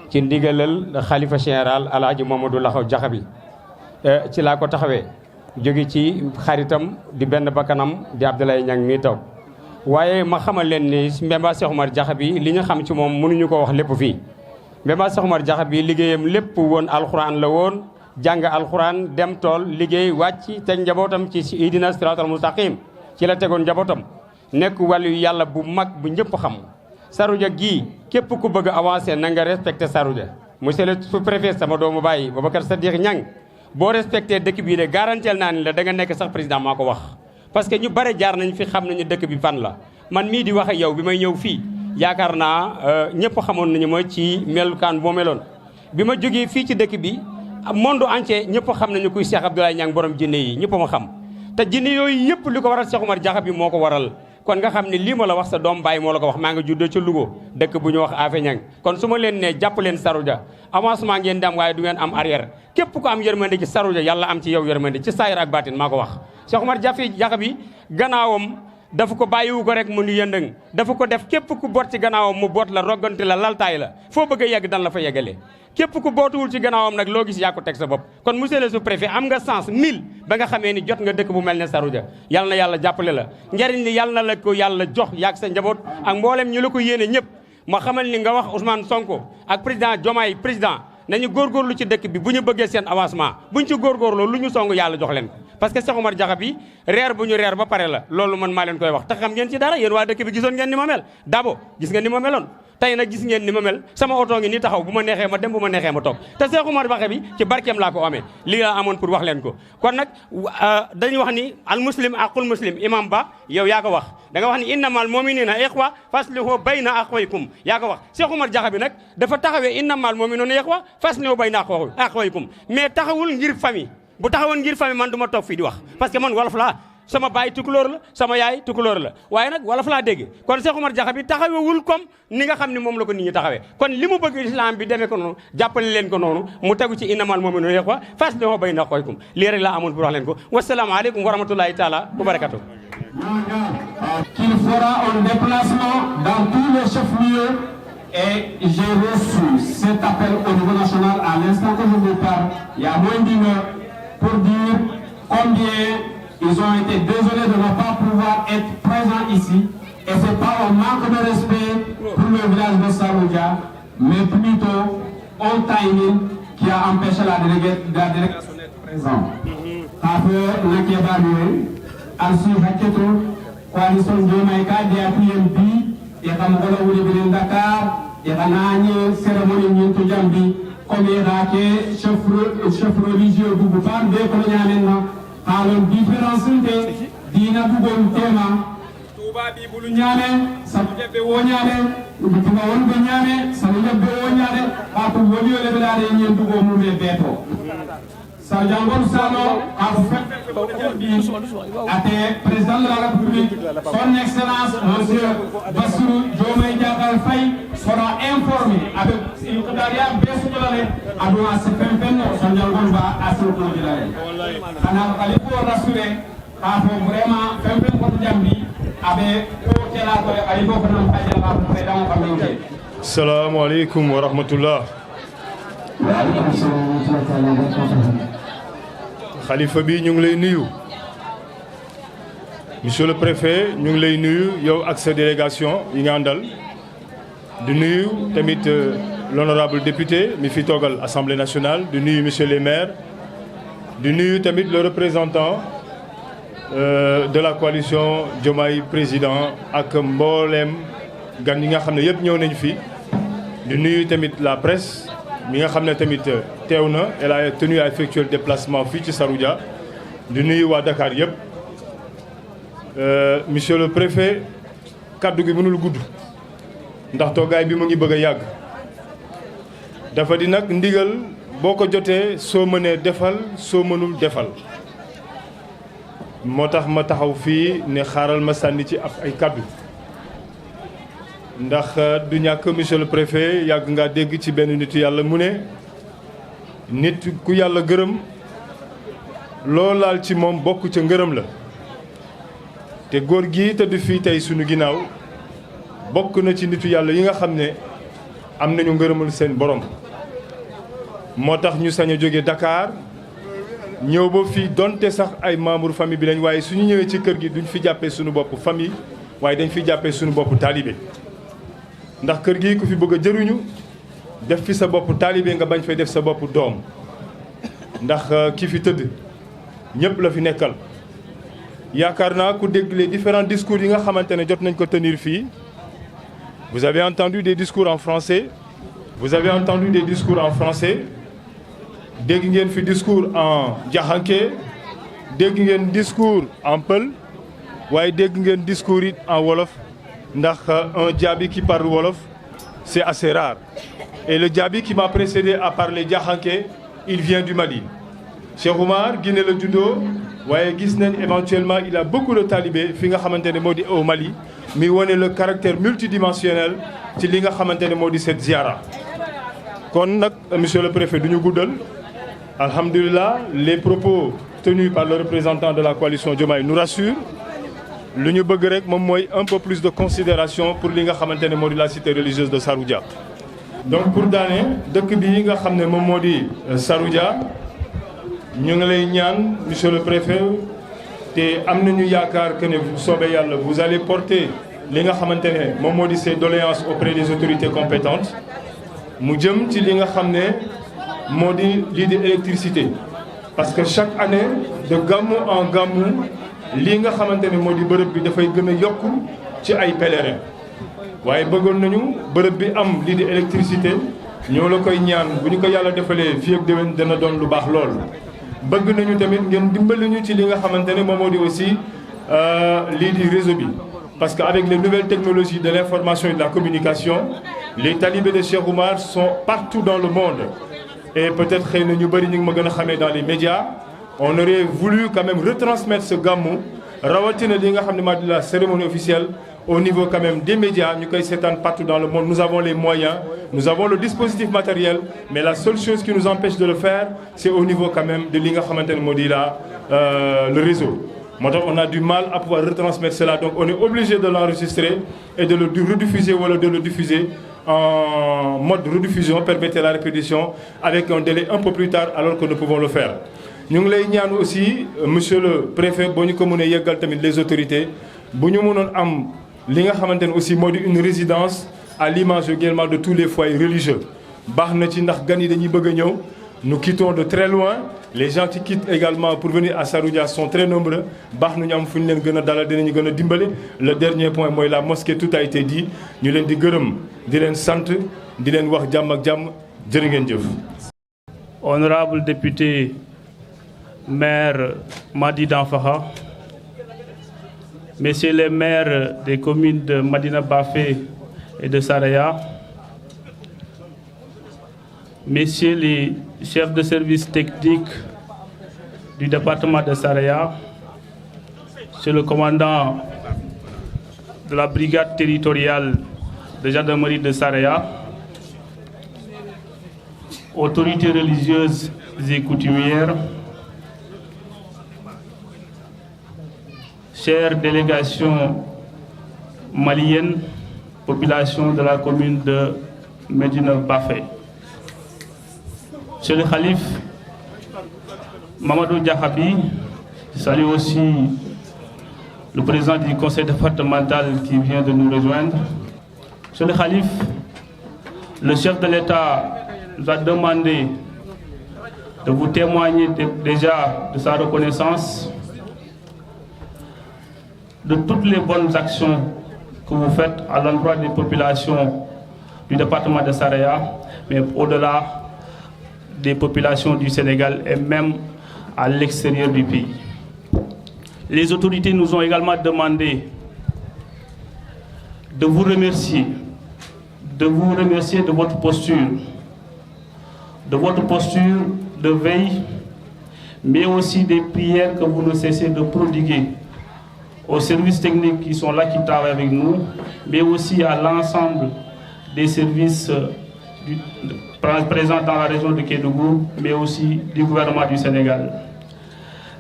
ci ndigalal xalifa général Alhaji Mamadou Lakho Diakhaby ci laa ko taxawee jóge ci xaritam di benn bakkanam di Abdoulaye Niang mii taw waaye ma xamal leen ni Mbemba Cheikh Omar Diakhaby li ñu xam ci moom mënuñu ko wax lépp fii Mbemba Cheikh Omar Diakhaby liggéeyam lépp woon alxuraan la woon jàng alxuraan dem tool liggéey wàcc teg njabootam ci idina siraatal mustaqim ci la tegoon njabootam nekk wàllu yàlla bu mag bu ñëpp xam Saroudia gii képp ku bëgg a avancé na nga respecté Saroudia monsieur le sous-préfet sama doomu baay Boubacar Siddiq Niang boo respecté dëkk bii de garanteel naa ni la da nga nekk sax président maa ko wax parce que ñu bare jaar nañ fi xam nañu dëkk bi fan la man mii di wax ak yow bi may ñëw fii yaakaar naa ñëpp xamoon nañu mooy ci melukaan boo meloon bi ma jógee fii ci dëkk bi monde entier ñëpp xam nañu kuy Cheikh Abdoulaye Niang borom jinne yi ñëpp ma xam te jinne yooyu yëpp li ko waral Cheikh Oumar Diakhaby moo ko waral kon nga xam ne lii ma la wax sa doom baay moo la ko wax maa nga juddoo ca Louga dëkk bu ñu wax Afe Niang kon su ma leen ne jàpp leen Saroudia avancement ngeen di am waaye du ngeen am arrière képp ko am yërmande ci Saroudia yàlla am ci yow yërmande ci saayir ak baatin maa ko wax Cheikh Oumar Diakhaby gannaawam dafa ko bàyyiwu ko rek mu ni yëndëng dafa ko def képp ku boot ci gannaawam mu boot la roggante la laltaay la foo bëgg a yegg dan la fa yeggalee képp ku bootuwul ci gannaawam nag loo gis yaa ko teg sa bopp kon monsieur le sous-préfet am nga sens 1000 ba nga xamee ni jot nga dëkk bu mel ne Saroudia yàlla na yàlla jàppale la njariñ li yàlla na la ko yàlla jox yaag sa njaboot ak mboolem ñu la ko yéene ñëpp ma xamal ni nga wax Ousmane Sonko ak président Diomaye président nañu góorgóorlu ci dëkk bi bu ñu bëggee seen avancement buñ ci góorgóorloo lu ñu song yàlla jox leen ko parce que Cheikh Oumar Diakhaby reer bu ñu reer ba pare la loolu man maa leen koy wax te xam ngeen ci dara yéen waa dëkk bi gisoon ngeen ni ma mel Dabo gis ngeen ni ma meloon tey nag gis ngeen ni ma mel sama oto ngi ni taxaw bu ma neexee ma dem bu ma neexee ma toog te Cheikh Oumar Diakhaby ci barkeem laa ko amee lii laa amoon pour wax leen ko kon nag dañuy wax ni al muslim aqul muslim imam ba yow yaa ko wax da nga wax ni innamal mu'minina ikhwa faslihu bayna akhwaykum yaa ko wax Cheikh Oumar Diakhaby nag dafa taxawee innamal mu'minuna ikhwa faslihu bayna akhwaykum mais taxawul ngir famille bu taxawoon ngir famille man du ma toog fii di wax parce que man wolof laa sama baay tukulóor la sama yaay tukulóor la waaye nag wolof laa dégg kon Cheikh Oumar Diakhaby taxawewul comme ni nga xam ne moom la ko nit ñi taxawee kon li mu bëgg islam bi demee ko noonu jàppale leen ko noonu mu tegu ci innamal mu'minuna ikhwa faslihu bayna akhwaykum lii rek laa amoon pour wax leen ko wasalaamaaleykum wa rahmatullahi taala wa barakatuh. Qu'il fera un déplacement dans tous les chefs-lieux et j'ai reçu cet appel au niveau national à l'instant que je vous parle, il y a moins d'une heure, pour dire combien ils ont été désolés de ne pas pouvoir être présents ici. Et ce n'est pas un manque de respect pour le village de Saroudia, mais plutôt un timing qui a empêché la délégation d'être présente. Après, Alsi Haketo, coalition Diomaye de APMP, et Kamogola Oulibin Dakar, et Ranani, cérémonie Nintou Jambi, comme Irake, chef religieux Bouboupan, des coloniales, par une différence de Dina Boubon Tema, Touba Biboulou Nyane, Samuja Bewonyane, Touba Wonbe Nyane, Samuja Bewonyane, Papu Wolio Levelare Nyentugo Moume Beto. Sarjangol Sano a été président de la République, son Excellence Monsieur Bassirou Diomaye Diakhar Faye sera informé avec une Kadaria Bessoulare à doit se faire Sarjangol va à ce point-là. Alors, il faut rassurer, vraiment faire un Jambi avec Assalamu alaikum wa rahmatullah. Khalifa bi ñu ngi lay nuyu. Monsieur le préfet ñu ngi lay nuyu yow ak sa délégation yi nga àndal di nuyu tamit l'honorable député mi fi toogal Assemblée nationale di nuyu monsieur les maires di nuyu tamit le représentant de la coalition Diomaye président ak mboolem gan yi nga xam ne yëpp ñëw nañu fi di nuyu tamit la presse mi nga xam ne tamit teew na elle a tenu à effectuer le déplacement fii ci Saroudia di nuyu waa Dakar yëpp monsieur le préfet kaddu gi mënul gudd ndax toogaay bi mu ngi bëgg a yàgg dafa di nag ndigal boo ko jotee soo mënee defal soo mënul defal moo tax ma taxaw fii ne xaaral ma sànni ci ay kaddu ndax du ñàkk monsieur le préfet yàgg nga dégg ci benn nitu yàlla mu ne nit ku yàlla gërëm loo laal ci moom bokk ca ngërëm la te góor gi tëdd fii tey sunu ginnaaw bokk na ci nitu yàlla yi nga xam ne am nañu ngërëmul seen borom moo tax ñu sañ a jóge Dakar ñëw ba fii donte sax ay membre famille bi lañ waaye suñu ñëwee ci kër gi duñ fi jàppee suñu bopp famille waaye dañ fi jàppee suñu bopp taalibe ndax kër gi ku fi bëgg a jëruñu def fi sa bopp taalibe nga bañ fay def sa bopp doom ndax ki fi tëdd ñëpp la fi nekkal yaakaar naa ku dégg les différents discours yi nga xamante ne jot nañ ko tenir fii vous avez entendu des discours en français vous avez entendu des discours en français dégg ngeen fi discours en jaxanke dégg ngeen discours en pël waaye dégg ngeen discours it en wolof ndax un Diaby qui parle wolof c'est assez rare et le Diaby qui m'a précédé à parler Diakhanké il vient du Mali. Cheikh Oumar Guinée la juddoo waaye gis nañ éventuellement il a beaucoup de talibé fi nga xamante ne moo di au Mali mi wane le caractère multidimensionnel ci li nga xamante ne moo di cette ziara. kon nag monsieur le préfet du ñu guddal alhamdulilah les propos tenus par le représentant de la coalition Diomaye nous rassurent. lu ñu bëgg rek moom mooy un peu plus de considération pour li nga xamante ne moo di la cité religieuse de Saroudia. donc pour daane dëkk bi nga xam ne moom moo di Saroudia ñu ngi lay ñaan monsieur le préfet te am nañu yaakaar que ne bu soobee yàlla vous allez porter li nga xamante ne moom moo di ces doléances auprès des autorités compétentes mu jëm ci li nga xam ne moo di lii di électricité parce que chaque année de gàmmu en gàmmu lii nga xamante ne moo di bërëb bi dafay gën a yokku ci ay pèlerins waaye bëggoon nañu bërëb bi am lii di électricité ñoo la koy ñaan bu ñu ko yàlla defalee fii ak déwén dana doon lu baax lool. bëgg nañu tamit ngeen dimbali ñu ci li nga xamante ne moom moo di aussi lii di réseau bi parce que avec les nouvelles technologies de l'information et de la communication les talibés de Cheikh Oumar sont partout dans le monde et peut-être xëy na ñu bëri ñu ngi ma gën a xamee dans les médias. On aurait voulu quand même retransmettre ce gamou rawatina li nga xam ne maa di la cérémonie officielle au niveau quand même des médias ñu koy seetaan partout dans le monde. Nous avons les moyens, nous avons le dispositif matériel, mais la seule chose qui nous empêche de le faire c'est au niveau quand même de li nga xamante ne moo di la le réseau. moo tax on a du mal à pouvoir retransmettre cela donc on est obligé de l'enregistrer et de le rediffuser wala de le diffuser en mode rediffusion permettre la répétition avec un délai un peu plus tard alors que nous pouvons le faire. ñu ngi lay ñaan aussi monsieur le préfet boo ñu ko mënee yeggal tamit les autorités bu ñu mënoon am li nga xamante ne aussi moo di une résidence à l'image également de tous les foyers religieux baax na ci ndax gan yi dañuy bëgg a ñëw nous quittons de très loin les gens qui quittent également pour venir à Saroudia sont très nombreux baax na ñu am fu ñu leen gën a dalal dinañu gën a dimbale. Le dernier point mooy la mosquée tout a été dit ñu leen di gërëm di leen sant di leen wax jàmm ak jàmm jërë ngeen jëf. Honorable député maire Madi Danfakha, messieurs les maires des communes de Madina Bafé et de Saraya, messieurs les chefs de service technique du département de Saraya, monsieur le commandant de la brigade territoriale de gendarmerie de Saraya, autorités religieuses et coutumières, chère délégation malienne, population de la commune de Médina Bafé. Monsieur le Khalife Mamadou Diakhabi, je salue aussi le président du conseil départemental qui vient de nous rejoindre. Monsieur le Khalife, le chef de l'État nous a demandé de vous témoigner déjà de sa reconnaissance de toutes les bonnes actions que vous faites à l'endroit des populations du département de Saraya, mais au-delà des populations du Sénégal et même à l'extérieur du pays. Les autorités nous ont également demandé de vous remercier de votre posture de veille, mais aussi des prières que vous ne cessez de prodiguer aux services techniques qui sont là, qui travaillent avec nous, mais aussi à l'ensemble des services présents dans la région de Kédougou, mais aussi du gouvernement du Sénégal.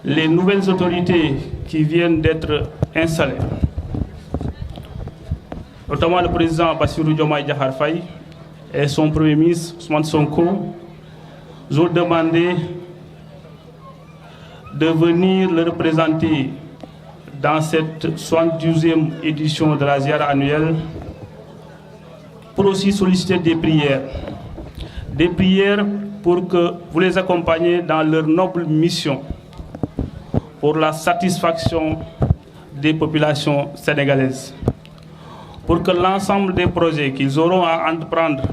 Les nouvelles autorités qui viennent d'être installées, notamment le président Bassirou Diomaye Diakhar Faye et son premier ministre Ousmane Sonko, nous ont demandé de venir le représenter dans cette 72e édition de la Ziara annuelle pour aussi solliciter des prières pour que vous les accompagniez dans leur noble mission pour la satisfaction des populations sénégalaises, pour que l'ensemble des projets qu'ils auront à entreprendre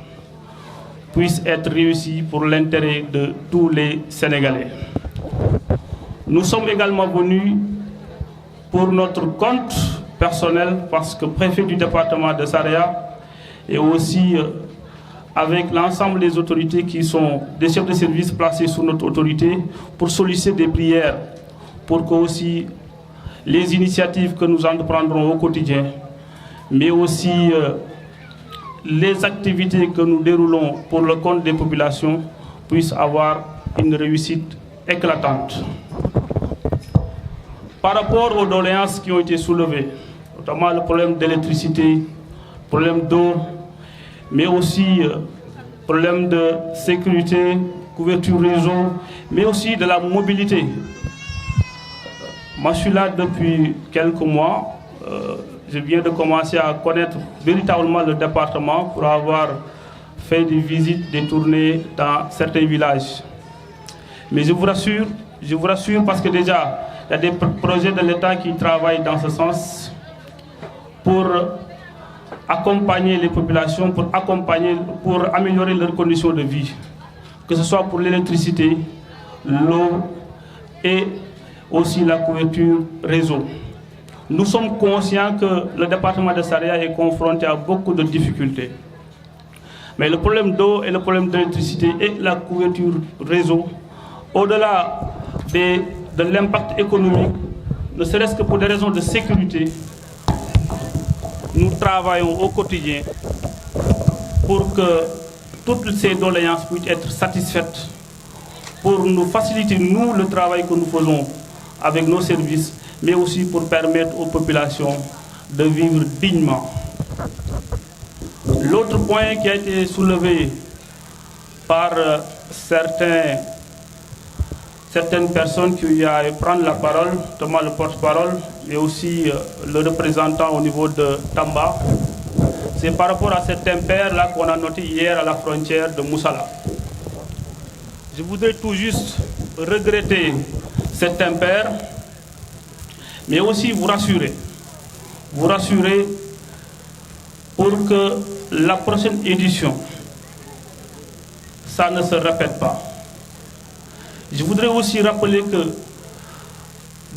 puissent être réussis pour l'intérêt de tous les Sénégalais. Nous sommes également venus pour notre compte personnel, parce que préfet du département de Saraya, et aussi avec l'ensemble des autorités qui sont des chefs de service placés sous notre autorité, pour solliciter des prières, pour que aussi les initiatives que nous entreprendrons au quotidien, mais aussi les activités que nous déroulons pour le compte des populations puissent avoir une réussite éclatante. Par rapport aux doléances qui ont été soulevées, notamment le problème d'électricité, problème d'eau, mais aussi problème de sécurité, couverture réseau, mais aussi de la mobilité. Moi, je suis là depuis quelques mois. Je viens de commencer à connaître véritablement le département pour avoir fait des visites, des tournées dans certains villages. Mais je vous rassure parce que déjà, il y a des projets de l'État qui travaillent dans ce sens pour accompagner les populations, pour améliorer leurs conditions de vie, que ce soit pour l'électricité, l'eau et aussi la couverture réseau. Nous sommes conscients que le département de Saraya est confronté à beaucoup de difficultés. Mais le problème d'eau et le problème d'électricité et la couverture réseau, au-delà de l'impact économique, ne serait-ce que pour des raisons de sécurité, nous travaillons au quotidien pour que toutes ces doléances puissent être satisfaites, pour nous faciliter, nous, le travail que nous faisons avec nos services, mais aussi pour permettre aux populations de vivre dignement. L'autre point qui a été soulevé par certaines personnes qui ont prendre la parole, notamment le porte-parole, mais aussi le représentant au niveau de Tamba, c'est par rapport à cet impair-là qu'on a noté hier à la frontière de Moussala. Je voudrais tout juste regretter cet impair, mais aussi vous rassurer pour que la prochaine édition, ça ne se répète pas. Je voudrais aussi rappeler que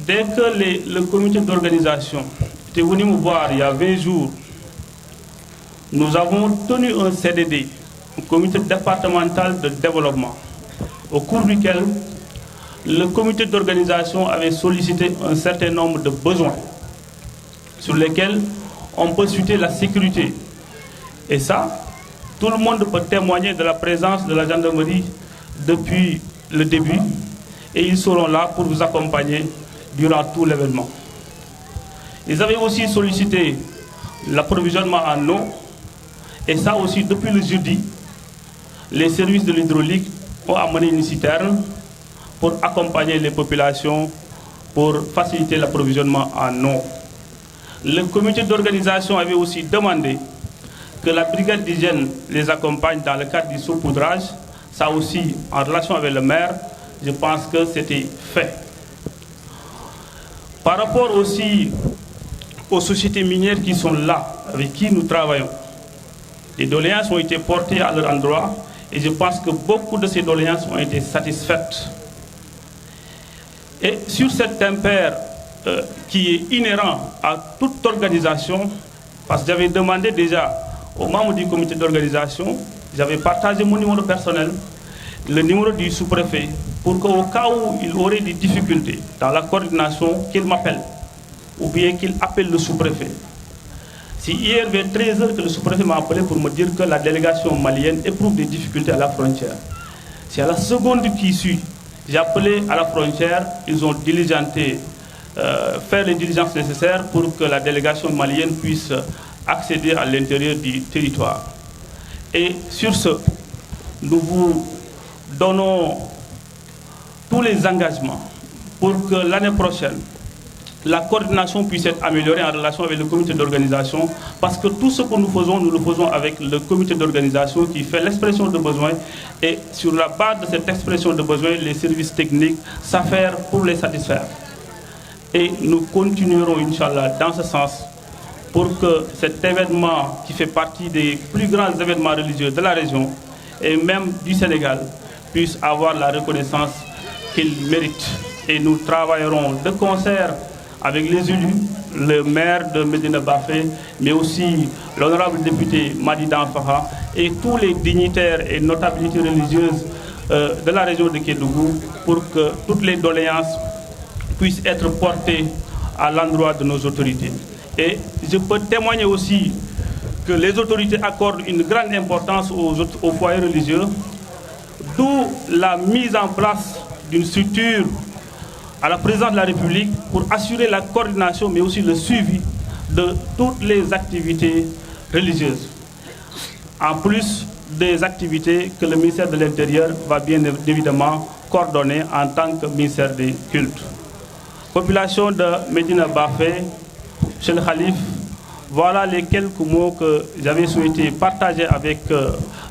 dès que le comité d'organisation était venu me voir il y a 20 jours, nous avons tenu un CDD, un comité départemental de développement, au cours duquel le comité d'organisation avait sollicité un certain nombre de besoins sur lesquels on peut citer la sécurité. Et ça, tout le monde peut témoigner de la présence de la gendarmerie depuis le début, et ils seront là pour vous accompagner durant tout l'événement. Ils avaient aussi sollicité l'approvisionnement en eau, et ça aussi depuis le jeudi, les services de l'hydraulique ont amené une citerne pour accompagner les populations, pour faciliter l'approvisionnement en eau. Le comité d'organisation avait aussi demandé que la brigade d'hygiène les accompagne dans le cadre du saupoudrage. Ça aussi, en relation avec le maire, je pense que c'était fait. Par rapport aussi aux sociétés minières qui sont là, avec qui nous travaillons, les doléances ont été portées à leur endroit et je pense que beaucoup de ces doléances ont été satisfaites. Et sur cet impair qui est inhérent à toute organisation, parce que j'avais demandé déjà aux membres du comité d'organisation, j'avais partagé mon numéro personnel, le numéro du sous-préfet, pour qu'au cas où il aurait des difficultés dans la coordination, qu'il m'appelle, ou bien qu'il appelle le sous-préfet. Si hier vers 13h que le sous-préfet m'a appelé pour me dire que la délégation malienne éprouve des difficultés à la frontière, c'est à la seconde qui suit, j'ai appelé à la frontière, ils ont diligenté, faire les diligences nécessaires pour que la délégation malienne puisse accéder à l'intérieur du territoire. Et sur ce, nous vous donnons tous les engagements pour que l'année prochaine, la coordination puisse être améliorée en relation avec le comité d'organisation, parce que tout ce que nous le faisons avec le comité d'organisation qui fait l'expression de besoins, et sur la base de cette expression de besoins, les services techniques s'affairent pour les satisfaire. Et nous continuerons, Inch'Allah, dans ce sens, pour que cet événement qui fait partie des plus grands événements religieux de la région et même du Sénégal puisse avoir la reconnaissance qu'il mérite. Et nous travaillerons de concert avec les élus, le maire de Médina Bafé, mais aussi l'honorable député Madi Danfaha et tous les dignitaires et notabilités religieuses de la région de Kédougou pour que toutes les doléances puissent être portées à l'endroit de nos autorités. Et je peux témoigner aussi que les autorités accordent une grande importance aux foyers religieux, d'où la mise en place d'une structure à la présidence de la République pour assurer la coordination mais aussi le suivi de toutes les activités religieuses. En plus des activités que le ministère de l'Intérieur va bien évidemment coordonner en tant que ministère des cultes. Population de Médina Bafé, Monsieur le Khalif, voilà les quelques mots que j'avais souhaité partager avec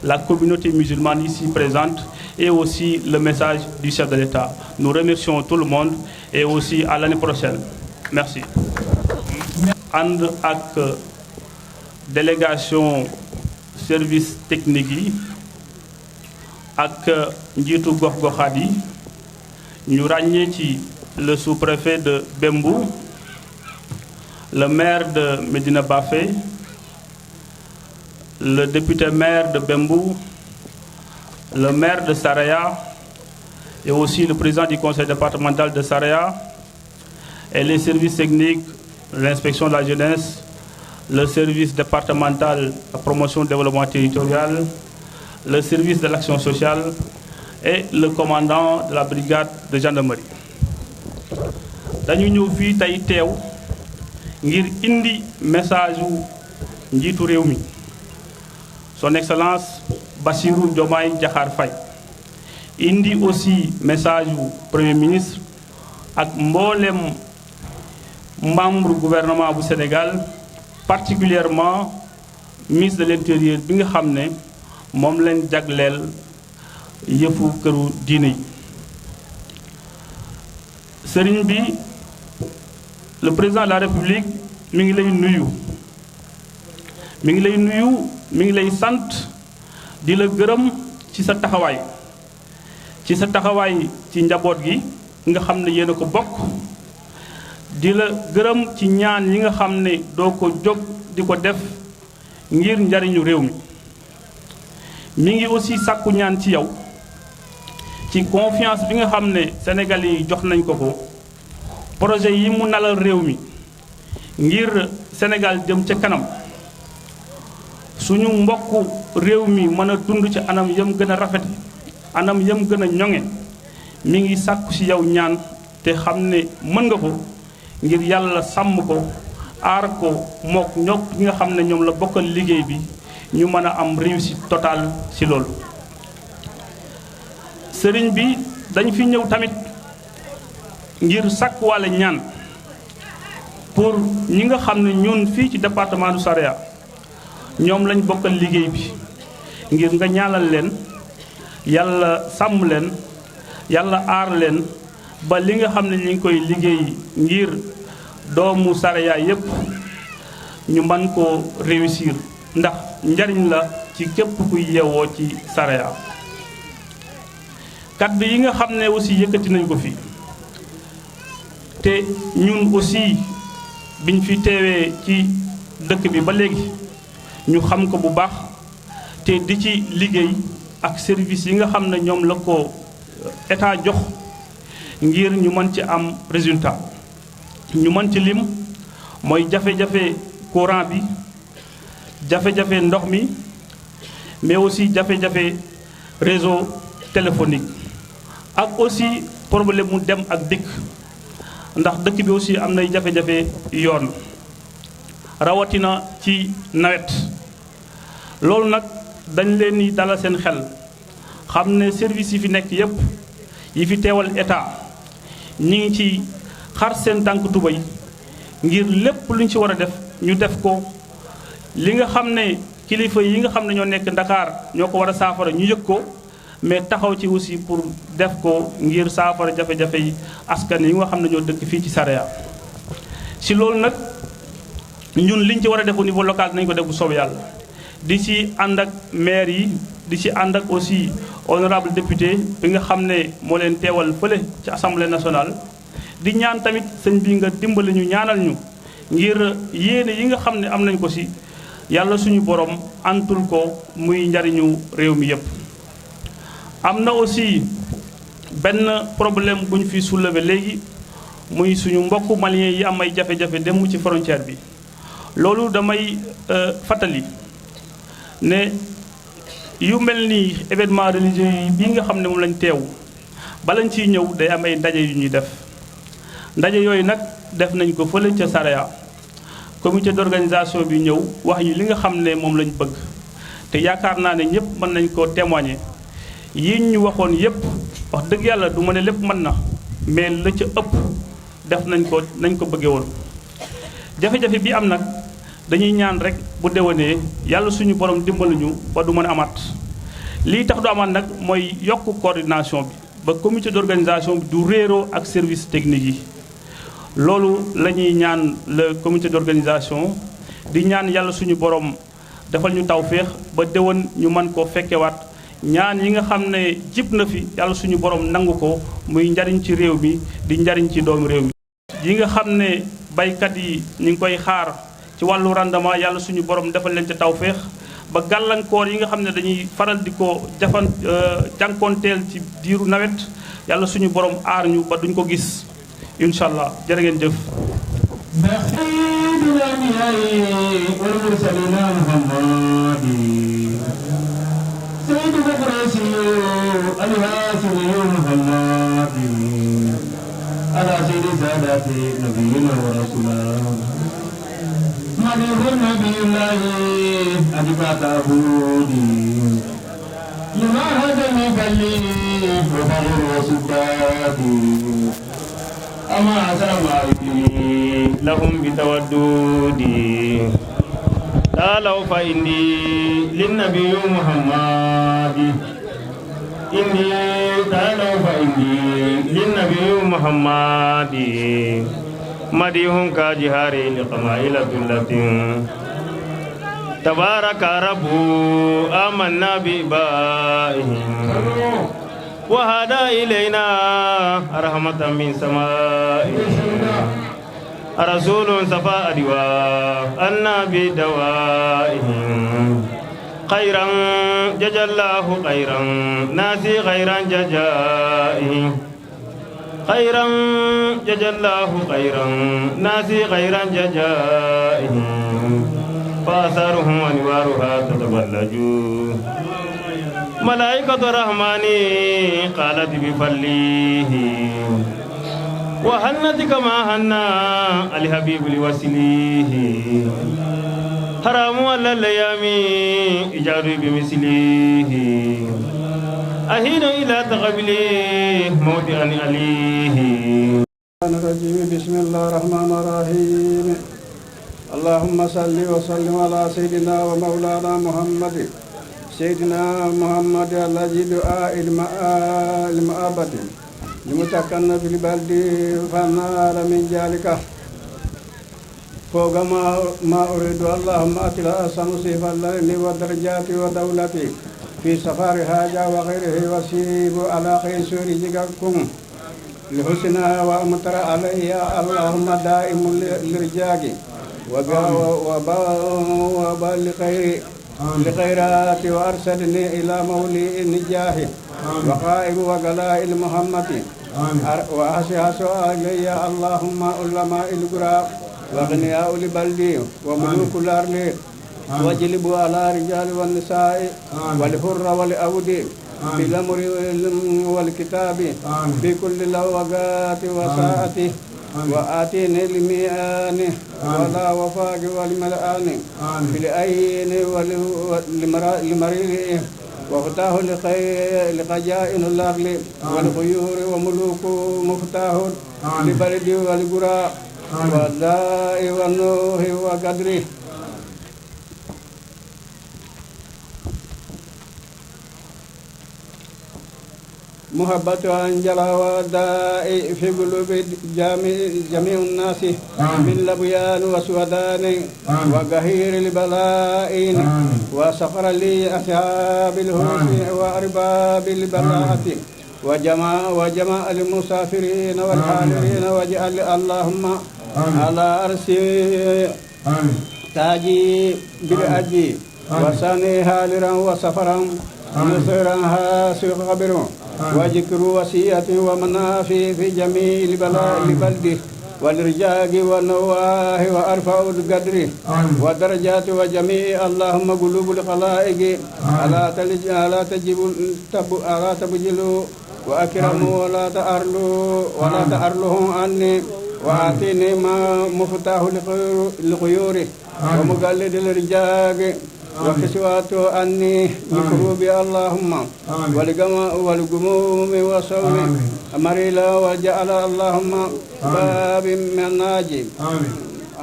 la communauté musulmane ici présente et aussi le message du chef de l'État. Nous remercions tout le monde et aussi à l'année prochaine. Merci. ànd ak délégation service technique yi ak njiitu gox-goxaat yi ñu ràññee ci le sous-préfet de Bembou, le maire de Médina Bafé, le député maire de Bembou, le maire de Saraya et aussi le président du conseil départemental de Saraya et les services techniques, l'inspection de la jeunesse, le service départemental de la promotion du développement territorial, le service de l'action sociale et le commandant de la brigade de gendarmerie. dañu ñëw fii tey teew ngir indi message wu njiitu réew mi son excellence Bassirou Diomaye Diakhar Faye indi aussi message wu premier ministre ak mboolem membre gouvernement bu Sénégal particulièrement ministre de l'intérieur bi nga xam ne moom leen jagleel yëfu këru diine yi sëriñ bi le président de la République mi ngi lay nuyu mi ngi lay sant di la gërëm ci sa taxawaay ci njaboot gi nga xam ne yéen a ko bokk di la gërëm ci ñaan yi nga xam ne doo ko jóg di ko def ngir njariñu réew mi ngi aussi sàkku ñaan ci yow ci confiance bi nga xam ne Sénégalais yi jox nañ ko projet yi mu nalal réew mi ngir Sénégal jëm ca kanam suñu mbokku réew mi mën a dund ci anam yëm gën a rafet anam yëm gën a ñoŋe mi ngi sàkku ci yow ñaan te xam ne mën nga ko ngir yàlla sàmm ko aar ko mook ñokk ñi nga xam ne ñoom la bokkal liggéey bi ñu mën a am réussite totale ci loolu sëriñ bi dañ fi ñëw tamit ngir sàkkuwaale ñaan pour ñi nga xam ne ñun fii ci département du Saraya ñoom lañ bokkal liggéey bi ngir nga ñaanal leen yàlla sàmm leen yàlla aar leen ba li nga xam ne ñu ngi koy liggéey ngir doomu Saraya yépp ñu mën koo réussir ndax njariñ la ci képp kuy yeewoo ci Saraya kaddu yi nga xam ne aussi yëkkati nañ ko fii te ñun aussi biñ fi teewee ci dëkk bi ba léegi ñu xam ko bu baax te di ci liggéey ak service yi nga xam ne ñoom la ko état jox ngir ñu mën ci am résultat ñu mën ci lim mooy jafe-jafe courant bi jafe-jafe ndox mi mais aussi jafe-jafe réseau téléphonique ak aussi problème mu dem ak dikk ndax dëkk bi aussi am nay jafe-jafe yoon rawatina ci nawet loolu nag dañ leen di dalal seen xel xam ne service yi fi nekk yépp yi fi teewal état ñi ngi ci xar seen tànk tubay ngir lépp luñ ci war a def ñu def ko li nga xam ne kilifa yi nga xam ne ñoo nekk Dakar ñoo ko war a saafara ñu yëg ko mais taxaw ci aussi pour def ko ngir saafara jafe-jafe yi askan yi nga xam ne ñoo dëkk fii ci Saraya si loolu nag ñun liñ ci war a def au niveau local nañ ko def bu soob yàlla di ci ànd ak maire yi di ci ànd ak aussi honorable député bi nga xam ne moo leen teewal fële ci assemblée nationale di ñaan tamit sëñ bi nga dimbali ñu ñaanal ñu ngir yéene yi nga xam ne am nañ ko ci yàlla suñu borom antul ko muy njariñu réew mi yépp am na aussi benn problème bu ñu fi soulevé léegi muy suñu mbokku malien yi am ay jafe-jafe dem ci frontière bi loolu damay fàttali ne yu mel ni événement religieux yi bii nga xam ne moom lañ teew balañ ciy ñëw day am ay ndaje yu ñuy def ndaje yooyu nag def nañ ko fële ca Saraya comité d'organisation bi ñëw wax yi li nga xam ne moom lañ bëgg te yaakaar naa ne ñëpp mën nañ koo témoigner yi ñu waxoon yépp wax dëgg yàlla du ma ne lépp mën na mais la ca ëpp def nañ ko bëggee woon jafe-jafe bi am nag dañuy ñaan rek bu déwénee yàlla suñu borom dimbaluñu ba du mën a amaat lii tax du amaat nag mooy yokk coordination bi ba comité d'organisation bi du réeroo ak service technique yi loolu la ñuy ñaan le comité d'organisation di ñaan yàlla suñu borom defal ñu tawféex ba déwén ñu mën koo fekkewaat ñaan yi nga xam ne jib na fi yàlla suñu borom nangu ko muy njariñ ci réew mi di njariñ ci doomu réew mi yi nga xam ne baykat yi ñu ngi koy xaar ci wàllu rendement yàlla suñu borom defal leen ci tawféex ba gàllankoor yi nga xam ne dañuy faral di ko jànkoonteel ci diiru nawet yàlla suñu borom aar ñu ba duñ ko gis incha allah jërë ngeen jëf. سيد القريشي الهاشمي محمد على سيد سادات نبينا ورسوله مديح النبي الله أدفعت أبودي لما هدني بلي وفضل وسدادي أما أسلم عليكم لهم بتوددي تعالوا فإني للنبي محمد إني تعالوا فإني للنبي محمد مديح كجهار لقمائل ذلة تبارك رب آمنا بإبائهم وهدى إلينا رحمة من سمائهم رسول صفاء دواء النبي دوائهم خيرا جزا الله خيرا ناسي خيرا جزائه خيرا جزا الله خيرا ناسي خيرا جزائه فاثارهم انوارها تتبلج ملائكة الرحمن قالت بفليه وهنت كما هنا الحبيب لوسليه حرام ولا الايام اجاد بمثله اهين الى تقبلي موضعا عليه. بسم الله الرحمن الرحيم. اللهم صل وسلم على سيدنا ومولانا محمد سيدنا محمد الذي دعاء المآبة لمتكن في البلد فالنار من ذلك فوق ما أريد. اللهم أتلا سنصيب الليل والدرجات ودولتي في سفر هاجا وغيره وسيب على خيسور جيكم لحسنا وأمطر علي اللهم دائم لرجاكي وبال لخيرات وأرسلني إلى مولي النجاح وقائم وقلاء المحمد وأحسها سؤالي اللهم علماء القرى وغنياء البلد وملوك الأرض وجلبوا على رجال والنساء والحر والأود بالأمر والكتاب في كل الأوقات وساعة وآتيني الميان ولا وفاق والملآن في الأين لمريء وفتاه لخجائن الأرض والخيور وملوك مفتاح لبلد والقرى والداء والنوح وقدره. محبة أنجلا وداء في قلوب جميع الناس من لبيان وسودان وقهير البلائين وسخر لي أصحاب الهوس وأرباب البلاءة وجماع المسافرين والحاضرين واجعل اللهم على أرسي تاجي بالأجي وساني هالرا وسفرا نصرا هاسق قبر وذكر وصية ومنافي في جميع البلد والرجاج والنواه وأرفع القدر والدرجات وجميع اللهم قلوب الخلائق ألا تبجلوا وأكرموا ولا تأرلوا عني وآتيني ما مفتاح الخيور ومقلد الرجاج وكسوات عني لكروب اللهم والقموم والصوم مريلا وجعل اللهم باب من ناجي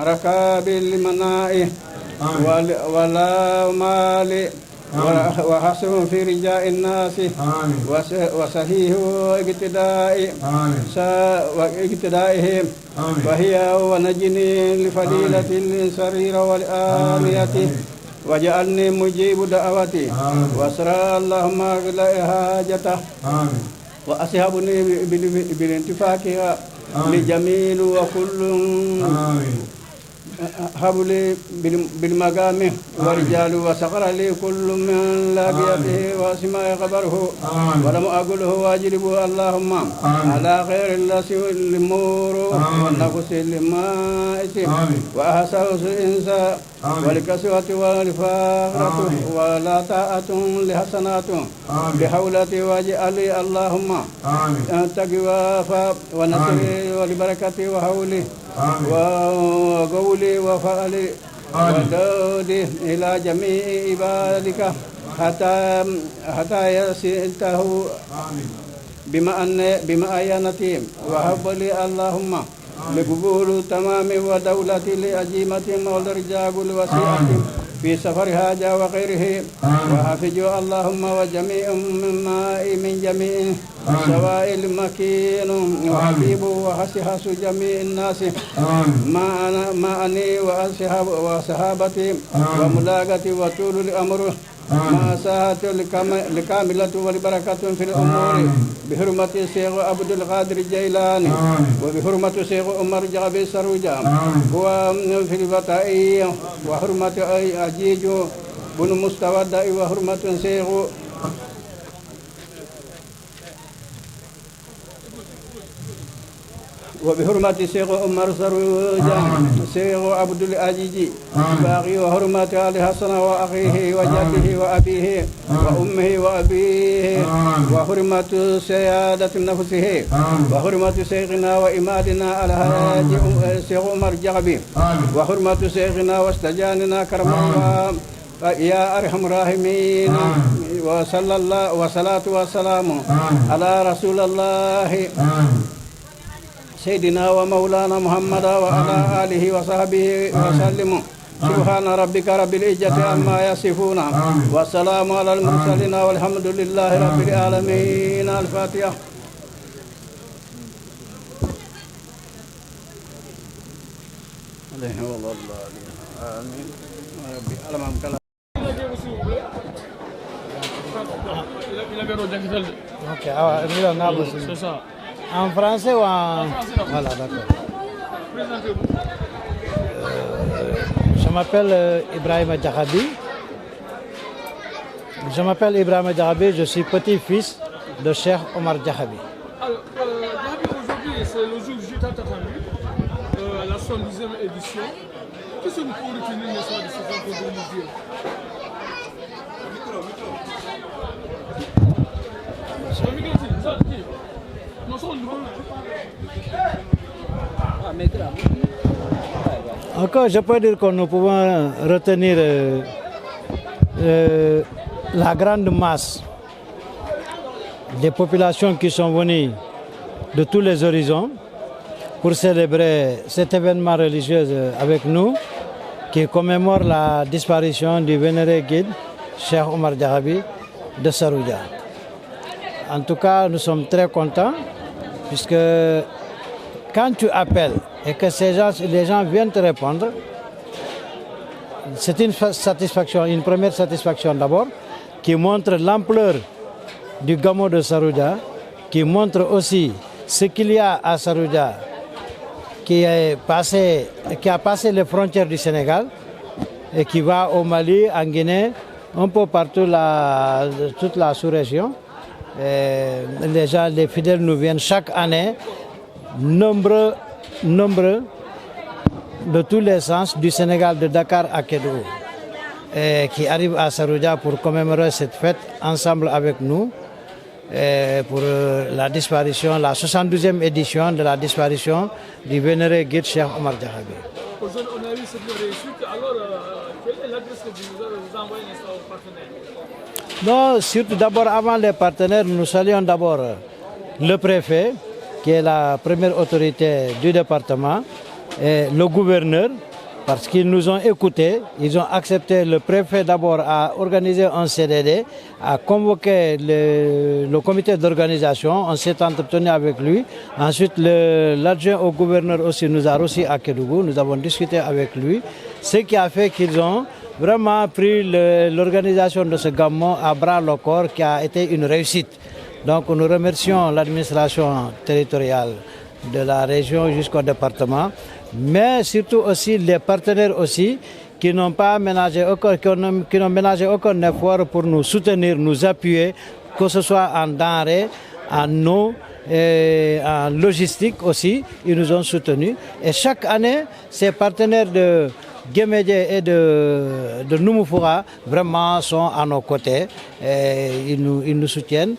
ركاب المنائه ولا مال وحسن في رجاء الناس وصحيح اقتدائهم وهي ونجني لفضيلة السرير والآلية وجعلني مجيب دعوتي واسرى اللهم اغلق حاجته وأصحابني بالانتفاق لجميل وكل حبلي بالمقام ورجال وسقر لي كل من لاقيته واسماء خبره ولم أقله واجلب اللهم على خير الأمور والنفس للمائس وأحساس الإنسان والكسوة والفاقرة ولا طاعة لحسنات بحولتي واجعلي اللهم تقوى ونصري ولبركتي وحولي وقولي وفعلي ودودي إلى جميع عبادك حتى يسئته بمعاينتي وهب لي اللهم لقبول تمام ودولة لأجيمة والرجاء الوسيعة في سفرها جا وغيره وحفظوا اللهم وجميع من جميع سوائل مكين وحبيب وحسحس جميع الناس ما أني وصحابتي وملاقتي وطول الأمر ما ساعة لكاملة والبركة في الأمور بحرمة الشيخ عبد القادر الجيلاني وبحرمة الشيخ عمر جابر سروجا وفي البطائية وحرمة أجيج بن مستودع وحرمة الشيخ وبحرمة الشيخ عمر سروجا الشيخ عبد العزيز باقي وحرمة آل حسن وأخيه وجده وأبيه وأمه وأبيه وحرمة سيادة نفسه وحرمة شيخنا وإمادنا الحاج الشيخ عمر جغبي وحرمة شيخنا واستجاننا كرم الله يا أرحم الراحمين وصلى الله وصلاة والسلام على رسول الله سيدنا ومولانا محمد وعلى آله وصحبه وسلم سبحان ربك رب العزة عما يصفون والسلام على المرسلين والحمد لله رب العالمين. الفاتحة. En français ou en... Voilà, d'accord. Je m'appelle Ibrahima Djahabi. Je suis petit-fils de Cheikh Omar Djahabi. Alors, aujourd'hui, c'est le jour J tant attendu, la 70e édition. Qu'est-ce que vous pouvez retenir de cette rencontre religieuse? Encore, je peux dire que nous pouvons retenir la grande masse des populations qui sont venues de tous les horizons pour célébrer cet événement religieux avec nous, qui commémore la disparition du vénéré guide Cheikh Omar Djahabi de Sarouja. En tout cas, nous sommes très contents, puisque quand tu appelles et que les gens viennent te répondre, c'est une satisfaction, une première satisfaction d'abord, qui montre l'ampleur du Gamo de Sarouja qui montre aussi ce qu'il y a à Saroudia, qui a passé les frontières du Sénégal et qui va au Mali, en Guinée, un peu partout toute la sous-région. Les gens, les fidèles nous viennent chaque année, nombreux de tous les sens, du Sénégal, de Dakar à Kédougou, qui arrivent à Saroudia pour commémorer cette fête ensemble avec nous, pour la disparition, la 72e édition de la disparition du vénéré guide Cheikh Omar Djahabi. Aujourd'hui, on a eu cette réussite. Alors, quelle est l'adresse que vous envoyez aux partenaires? Non, surtout d'abord, avant les partenaires, nous saluons d'abord le préfet, qui est la première autorité du département, et le gouverneur, parce qu'ils nous ont écoutés. Ils ont accepté, le préfet d'abord à organiser un CDD, à convoquer le comité d'organisation. On s'est entretenu avec lui. Ensuite, l'adjoint au gouverneur aussi nous a reçus à Kédougou. Nous avons discuté avec lui. Ce qui a fait qu'ils ont vraiment pris l'organisation de ce gamon à bras le corps, qui a été une réussite. Donc nous remercions l'administration territoriale de la région jusqu'au département, mais surtout aussi les partenaires aussi qui n'ont ménagé aucun effort pour nous soutenir, nous appuyer, que ce soit en denrées, en eau, et en logistique aussi, ils nous ont soutenus. Et chaque année, ces partenaires de Guémédié et de Noumoufora vraiment sont à nos côtés. Et ils nous soutiennent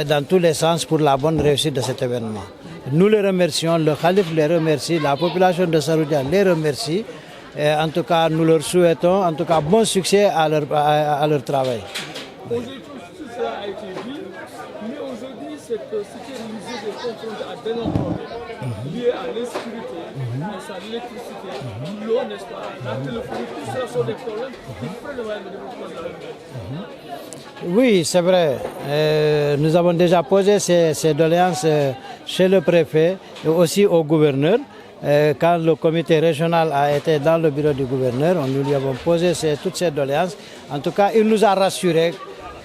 dans tous les sens pour la bonne réussite de cet événement. Nous les remercions, le Khalif les remercie, la population de Saroudia les remercie. Et en tout cas, nous leur souhaitons en tout cas bon succès à leur travail. Aujourd'hui, tout cela a été dit, mais aujourd'hui, cette cité religieuse est confrontée à d'énormes problèmes liés à l'insécurité, à l'électricité, l'eau, n'est-ce pas, la téléphonie, tout cela sont des problèmes qui prennent le développement de la ville. Oui, c'est vrai. Nous avons déjà posé ces doléances chez le préfet et aussi au gouverneur. Quand le comité régional a été dans le bureau du gouverneur, nous lui avons posé toutes ces doléances. En tout cas, il nous a rassuré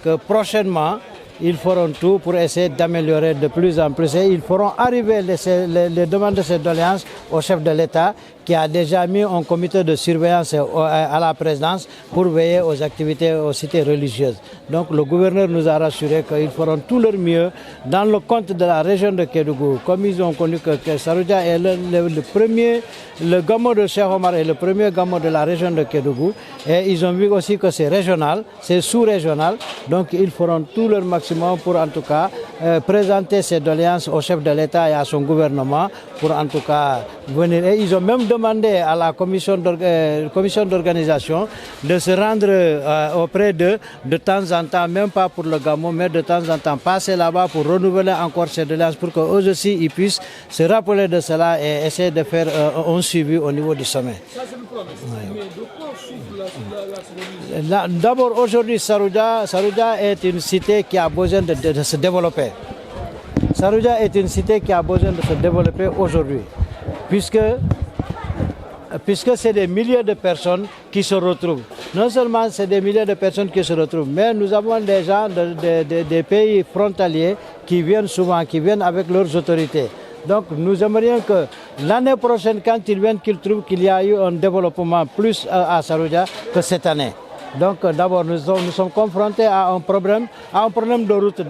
que prochainement, ils feront tout pour essayer d'améliorer de plus en plus. Et ils feront arriver les demandes de ces doléances au chef de l'État, qui a déjà mis un comité de surveillance à la présidence pour veiller aux activités, aux cités religieuses. Donc le gouverneur nous a rassuré qu'ils feront tout leur mieux dans le compte de la région de Kédougou. Comme ils ont connu que Saroudia est le gamo de Cheikh Omar est le premier gamo de la région de Kédougou. Et ils ont vu aussi que c'est régional, c'est sous-régional. Donc ils feront tout leur maximum pour en tout cas présenter ces doléances au chef de l'État et à son gouvernement pour en tout cas venir. Et ils ont même demandé à la commission d'organisation de se rendre auprès d'eux de temps en temps, même pas pour le Gamo, mais de temps en temps passer là-bas pour renouveler encore ces doléances pour qu'eux aussi ils puissent se rappeler de cela et essayer de faire un suivi au niveau du sommet. Ça, c'est une promesse. Mais de quoi souffre la D'abord, aujourd'hui, Saroudia est une cité qui a besoin de se développer. Saroudia est une cité qui a besoin de se développer aujourd'hui, puisque c'est des milliers de personnes qui se retrouvent. Non seulement c'est des milliers de personnes qui se retrouvent, mais nous avons des gens des pays frontaliers qui viennent souvent, qui viennent avec leurs autorités. Donc nous aimerions que l'année prochaine, quand ils viennent, qu'ils trouvent qu'il y a eu un développement plus à Saroudia que cette année. Donc d'abord nous sommes confrontés à un problème de route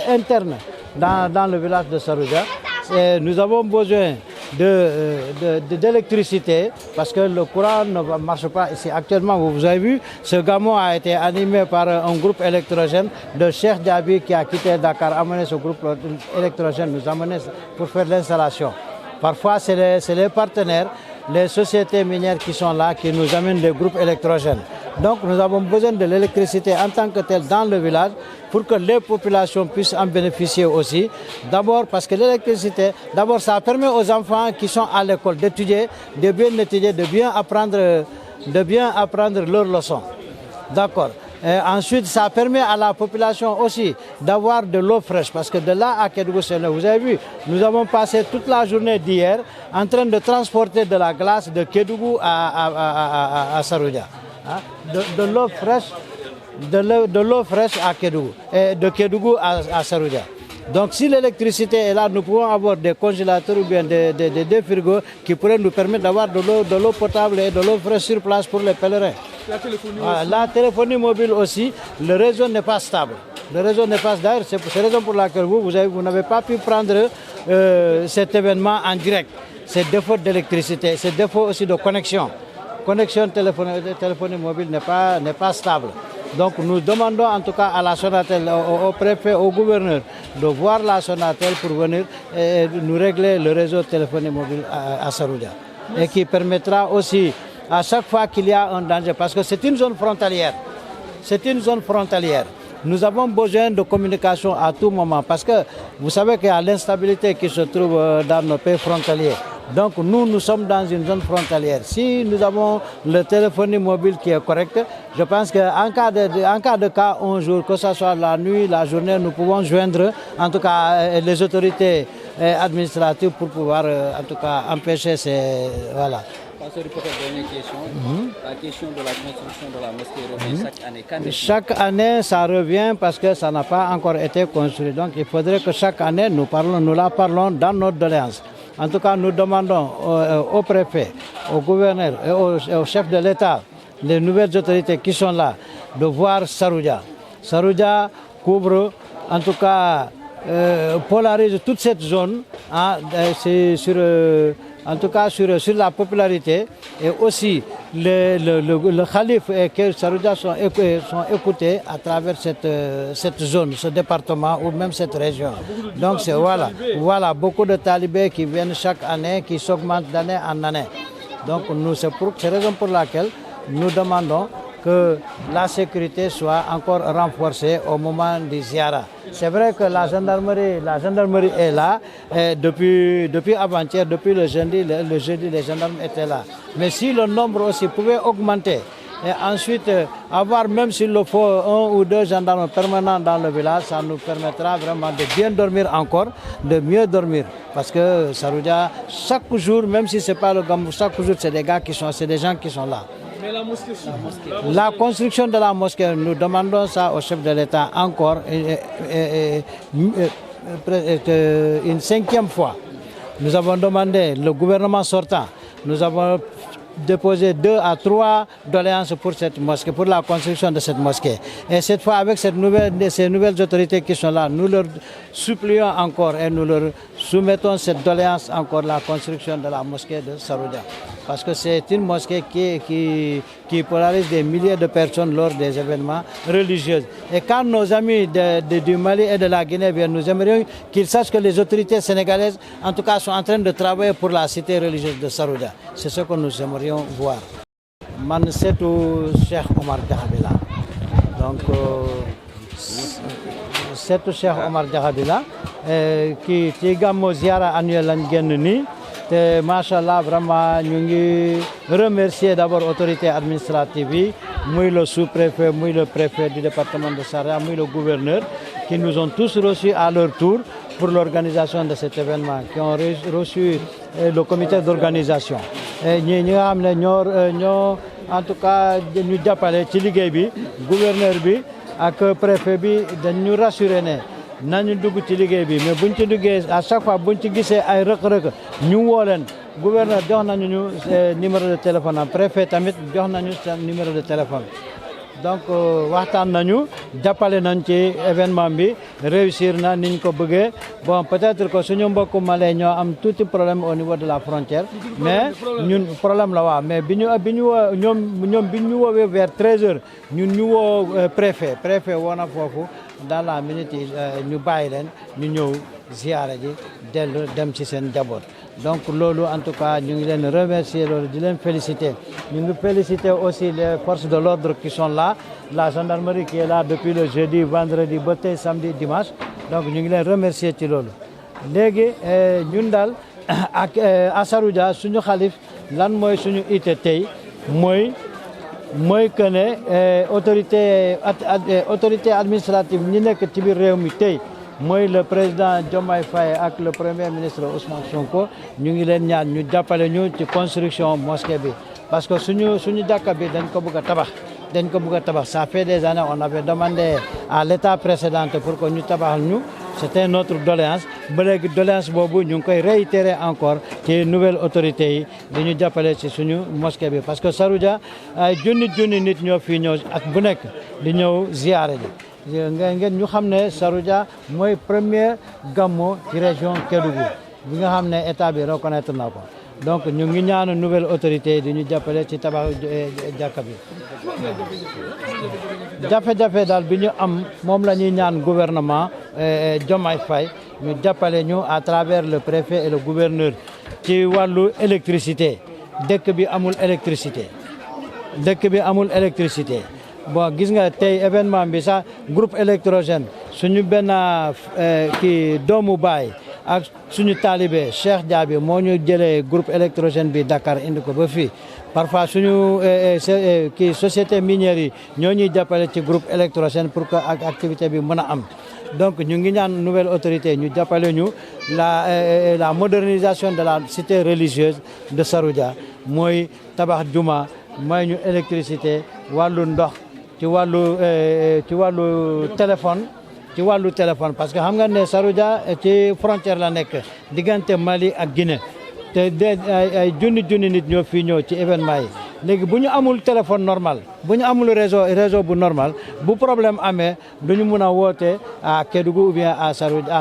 interne dans le village de Saroudia. Nous avons besoin d'électricité parce que le courant ne marche pas ici. Actuellement, vous avez vu, ce gamo a été animé par un groupe électrogène de Cheikh Diaby qui a quitté Dakar, amené ce groupe électrogène, nous amener pour faire l'installation. Parfois, c'est les partenaires, les sociétés minières qui sont là, qui nous amènent des groupes électrogènes. Donc nous avons besoin de l'électricité en tant que telle dans le village pour que les populations puissent en bénéficier aussi. D'abord parce que l'électricité, ça permet aux enfants qui sont à l'école d'étudier, de bien étudier, de bien apprendre leurs leçons. D'accord. Ensuite, ça permet à la population aussi d'avoir de l'eau fraîche parce que de là à Kédougou, vous avez vu, nous avons passé toute la journée d'hier en train de transporter de la glace de Kédougou à Saroudia. De l'eau fraîche à Kédougou et de Kédougou à Saroudia. Donc si l'électricité est là, nous pouvons avoir des congélateurs ou bien des frigos qui pourraient nous permettre d'avoir de l'eau potable et de l'eau fraîche sur place pour les pèlerins. La téléphonie aussi. La téléphonie mobile aussi, le réseau n'est pas stable. Le réseau n'est pas stable, c'est la raison pour laquelle vous n'avez pas pu prendre cet événement en direct. C'est défaut d'électricité, c'est défaut aussi de connexion. Connexion téléphonie mobile n'est pas stable. Donc nous demandons en tout cas à la Sonatel, au préfet, au gouverneur, de voir la Sonatel pour venir nous régler le réseau téléphonique mobile à Saroudia. Et qui permettra aussi, à chaque fois qu'il y a un danger, parce que c'est une zone frontalière. C'est une zone frontalière. Nous avons besoin de communication à tout moment, parce que vous savez qu'il y a l'instabilité qui se trouve dans nos pays frontaliers. Donc nous sommes dans une zone frontalière. Si nous avons le téléphonie mobile qui est correct, je pense qu'en cas de cas un jour, que ce soit la nuit, la journée, nous pouvons joindre en tout cas les autorités administratives pour pouvoir en tout cas empêcher ces... Voilà. Dernière question. La question de la construction de la mosquée revient chaque année. Chaque année, ça revient parce que ça n'a pas encore été construit. Donc il faudrait que chaque année, nous la parlons dans notre doléance. En tout cas, nous demandons au préfet, au gouverneur et au chef de l'État, les nouvelles autorités qui sont là, de voir Saroudia. Saroudia couvre, en tout cas, polarise toute cette zone, hein, en tout cas sur la popularité, et aussi le calife et que Saroudia sont écoutés à travers cette zone, ce département ou même cette région. Donc c'est voilà beaucoup de talibés qui viennent chaque année, qui s'augmentent d'année en année. Donc c'est la raison pour laquelle nous demandons que la sécurité soit encore renforcée au moment du ziara. C'est vrai que la gendarmerie est là depuis avant-hier, depuis le jeudi, les gendarmes étaient là. Mais si le nombre aussi pouvait augmenter, et ensuite avoir même s'il le faut 1 ou 2 gendarmes permanents dans le village, ça nous permettra vraiment de bien dormir encore, de mieux dormir. Parce que Saroudia, chaque jour, même si ce n'est pas le Gamou, chaque jour c'est des gens qui sont là. Mais la mosquée, la construction de la mosquée, nous demandons ça au chef de l'État encore une 5e fois. Nous avons demandé, le gouvernement sortant, nous avons déposé 2 à 3 doléances pour cette mosquée, pour la construction de cette mosquée. Et cette fois, avec ces nouvelles autorités qui sont là, nous leur supplions encore et nous leur soumettons cette doléance encore, la construction de la mosquée de Saroudia. Parce que c'est une mosquée qui polarise des milliers de personnes lors des événements religieux. Et quand nos amis du Mali et de la Guinée viennent, nous aimerions qu'ils sachent que les autorités sénégalaises, en tout cas, sont en train de travailler pour la cité religieuse de Saroudia. C'est ce que nous aimerions voir. Man setu Cheikh Omar Diakhabila. Donc, setu Cheikh Omar Diakhabila, qui est Gamou ziara annuel lañ génn nii. Machallah, vraiment, nous remercions d'abord l'autorité administrative, le sous-préfet, le préfet du département de Saroudia, le gouverneur, qui nous ont tous reçus à leur tour pour l'organisation de cet événement, qui ont reçu le comité d'organisation. En tout cas, nous avons le gouverneur et le préfet nous rassurer. Nañu dugg ci liggéey bi mais buñ ci duggee à chaque fois buñ ci gisee ay rëq-rëq ñu woo leen gouverneur jox nañu ñu numéro de téléphone am préfet tamit jox nañu seen numéro de téléphone. Donc waxtaan nañu jàppale nañ ci événement bi réussir na niñ ko bëggee. Bon peut-être que suñu mbokku malais ñoo am tuuti problème au niveau de la frontière mais ñun problème la waa mais ñoom bi ñu woowee vers 13h ñun ñu woo préfet woo na foofu dans la minute ñu bàyyi leen ñu ñëw ziyaara ji dellu dem ci seen njaboot. Donc loolu en tout cas ñu ngi leen remercier loolu di leen féliciter ñu ngi féliciter aussi les forces de l'ordre qui sont là, la gendarmerie qui est là depuis le jeudi, vendredi ba tey samedi, dimanche. Donc ñu ngi leen remercier ci loolu. Léegi ñun daal ak Saroudia suñu xalif lan mooy suñu ité tey mooy que ne autorité administrative ñi nekk ci biir réew mi tey mooy le président Diomaye Faye ak le premier ministre Ousmane Sonko ñu ngi leen ñaan ñu jàppale ñu ci construction mosquée bi parce que suñu jàkka bi dañ ko bëgg a tabax ça fait des années on avait demandé à l'état précédent pour que ñu tabaxal ñu c'était notre doléance ba léegi doléance boobu ñu ngi koy réitérer encore ci nouvelle autorités yi di ñu jàppale ci suñu mosquée bi parce que Saroudia ay junni nit ñoo fii ñëw ak bu nekk di ñëw ziyaare ji ngeen ñu xam ne Saroudia mooy premier gammo ci région Kédougou bi nga xam ne état bi reconnaître na ko donc ñu ngi ñaan nouvelle autorité di ñu jàppale ci tabax jàkka bi jafe-jafe daal bi ñu am moom la ñuy ñaan gouvernement Diomaye Faye ñu jàppale ñu à travers le préfet et le gouverneur ci wàllu électricité dëkk bi amul électricité bon gis nga tey événement bi sax groupe électrogène suñu benn kii doomu baay ak suñu taalibe Cheikh Diaby moo ñu jëlee groupe électrogène bi Dakar indi ko ba fii parfois suñu kii société minière yi ñoo ñuy jàppale ci groupe électrogène pour que ak activité bi mën a am donc ñu ngi ñaan nouvelle autorité ñu jàppale ñu la modernisation de la cité religieuse de Saroudia mooy tabax juma mooy ñu électricité wàllu ndox ci wàllu téléphone parce que xam nga ne Saroudia ci frontière la nekk diggante Mali ak Guinée te ay junni nit ñoo fii ñëw ci événement yi léegi bu ñu amul téléphone normal bu ñu amul réseau bu normal bu problème amee du ñu mun a woote à Kédougou ou bien à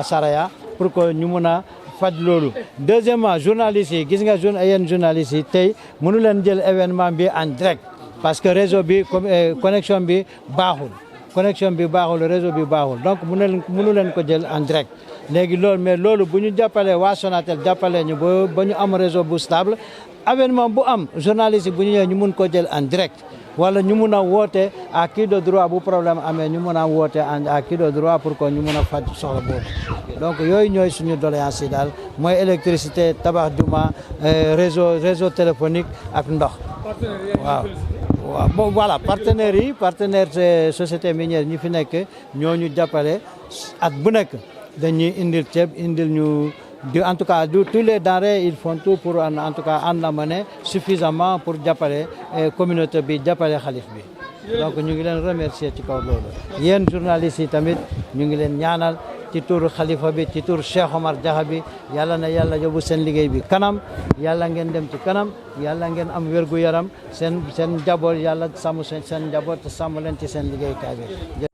Saraya pour que ñu mun a faj loolu. Deuxièmement journalistes yi gis nga yéen journalistes yi tey mënu leen jël événement bi en direct parce que réseau bi connexion bi baaxul réseau bi baaxul donc mënu leen ko jël en direct léegi loolu bu ñu jàppalee waa Sonatel jàppalee ñu ba ñu am réseau bu stable événement bu am journaliste bu ñu ñëwee ñu mun ko jël en direct wala ñu mun a woote à qui de droit bu problème amee ñu mun a woote à qui de droit pour que ñu mun a faj soxla boobu donc yooyu ñooy suñu doléance yi daal mooy électricité tabax juma réseau téléphonique ak ndox waaw bon voilà partenaire société minière ñi fi nekk ñoo ñu jàppale at bu nekk dañuy indil ceeb indil ñu en tout cas tous les denrées ils font tout pour en tout cas en amener suffisamment pour jàppale communauté bi jàppale xalif bi donc ñu ngi leen remercier ci kaw loolu yéen journalistes yi tamit ñu ngi leen ñaanal ci turu xalifa bi ci turu Cheikh Omar Diakha bi yàlla na yàlla yóbbu seen liggéey bi kanam yàlla ngeen dem ci kanam yàlla ngeen am wérgu yaram seen njaboot yàlla sàmm seen njaboot te sàmm leen ci seen liggéeykaay bi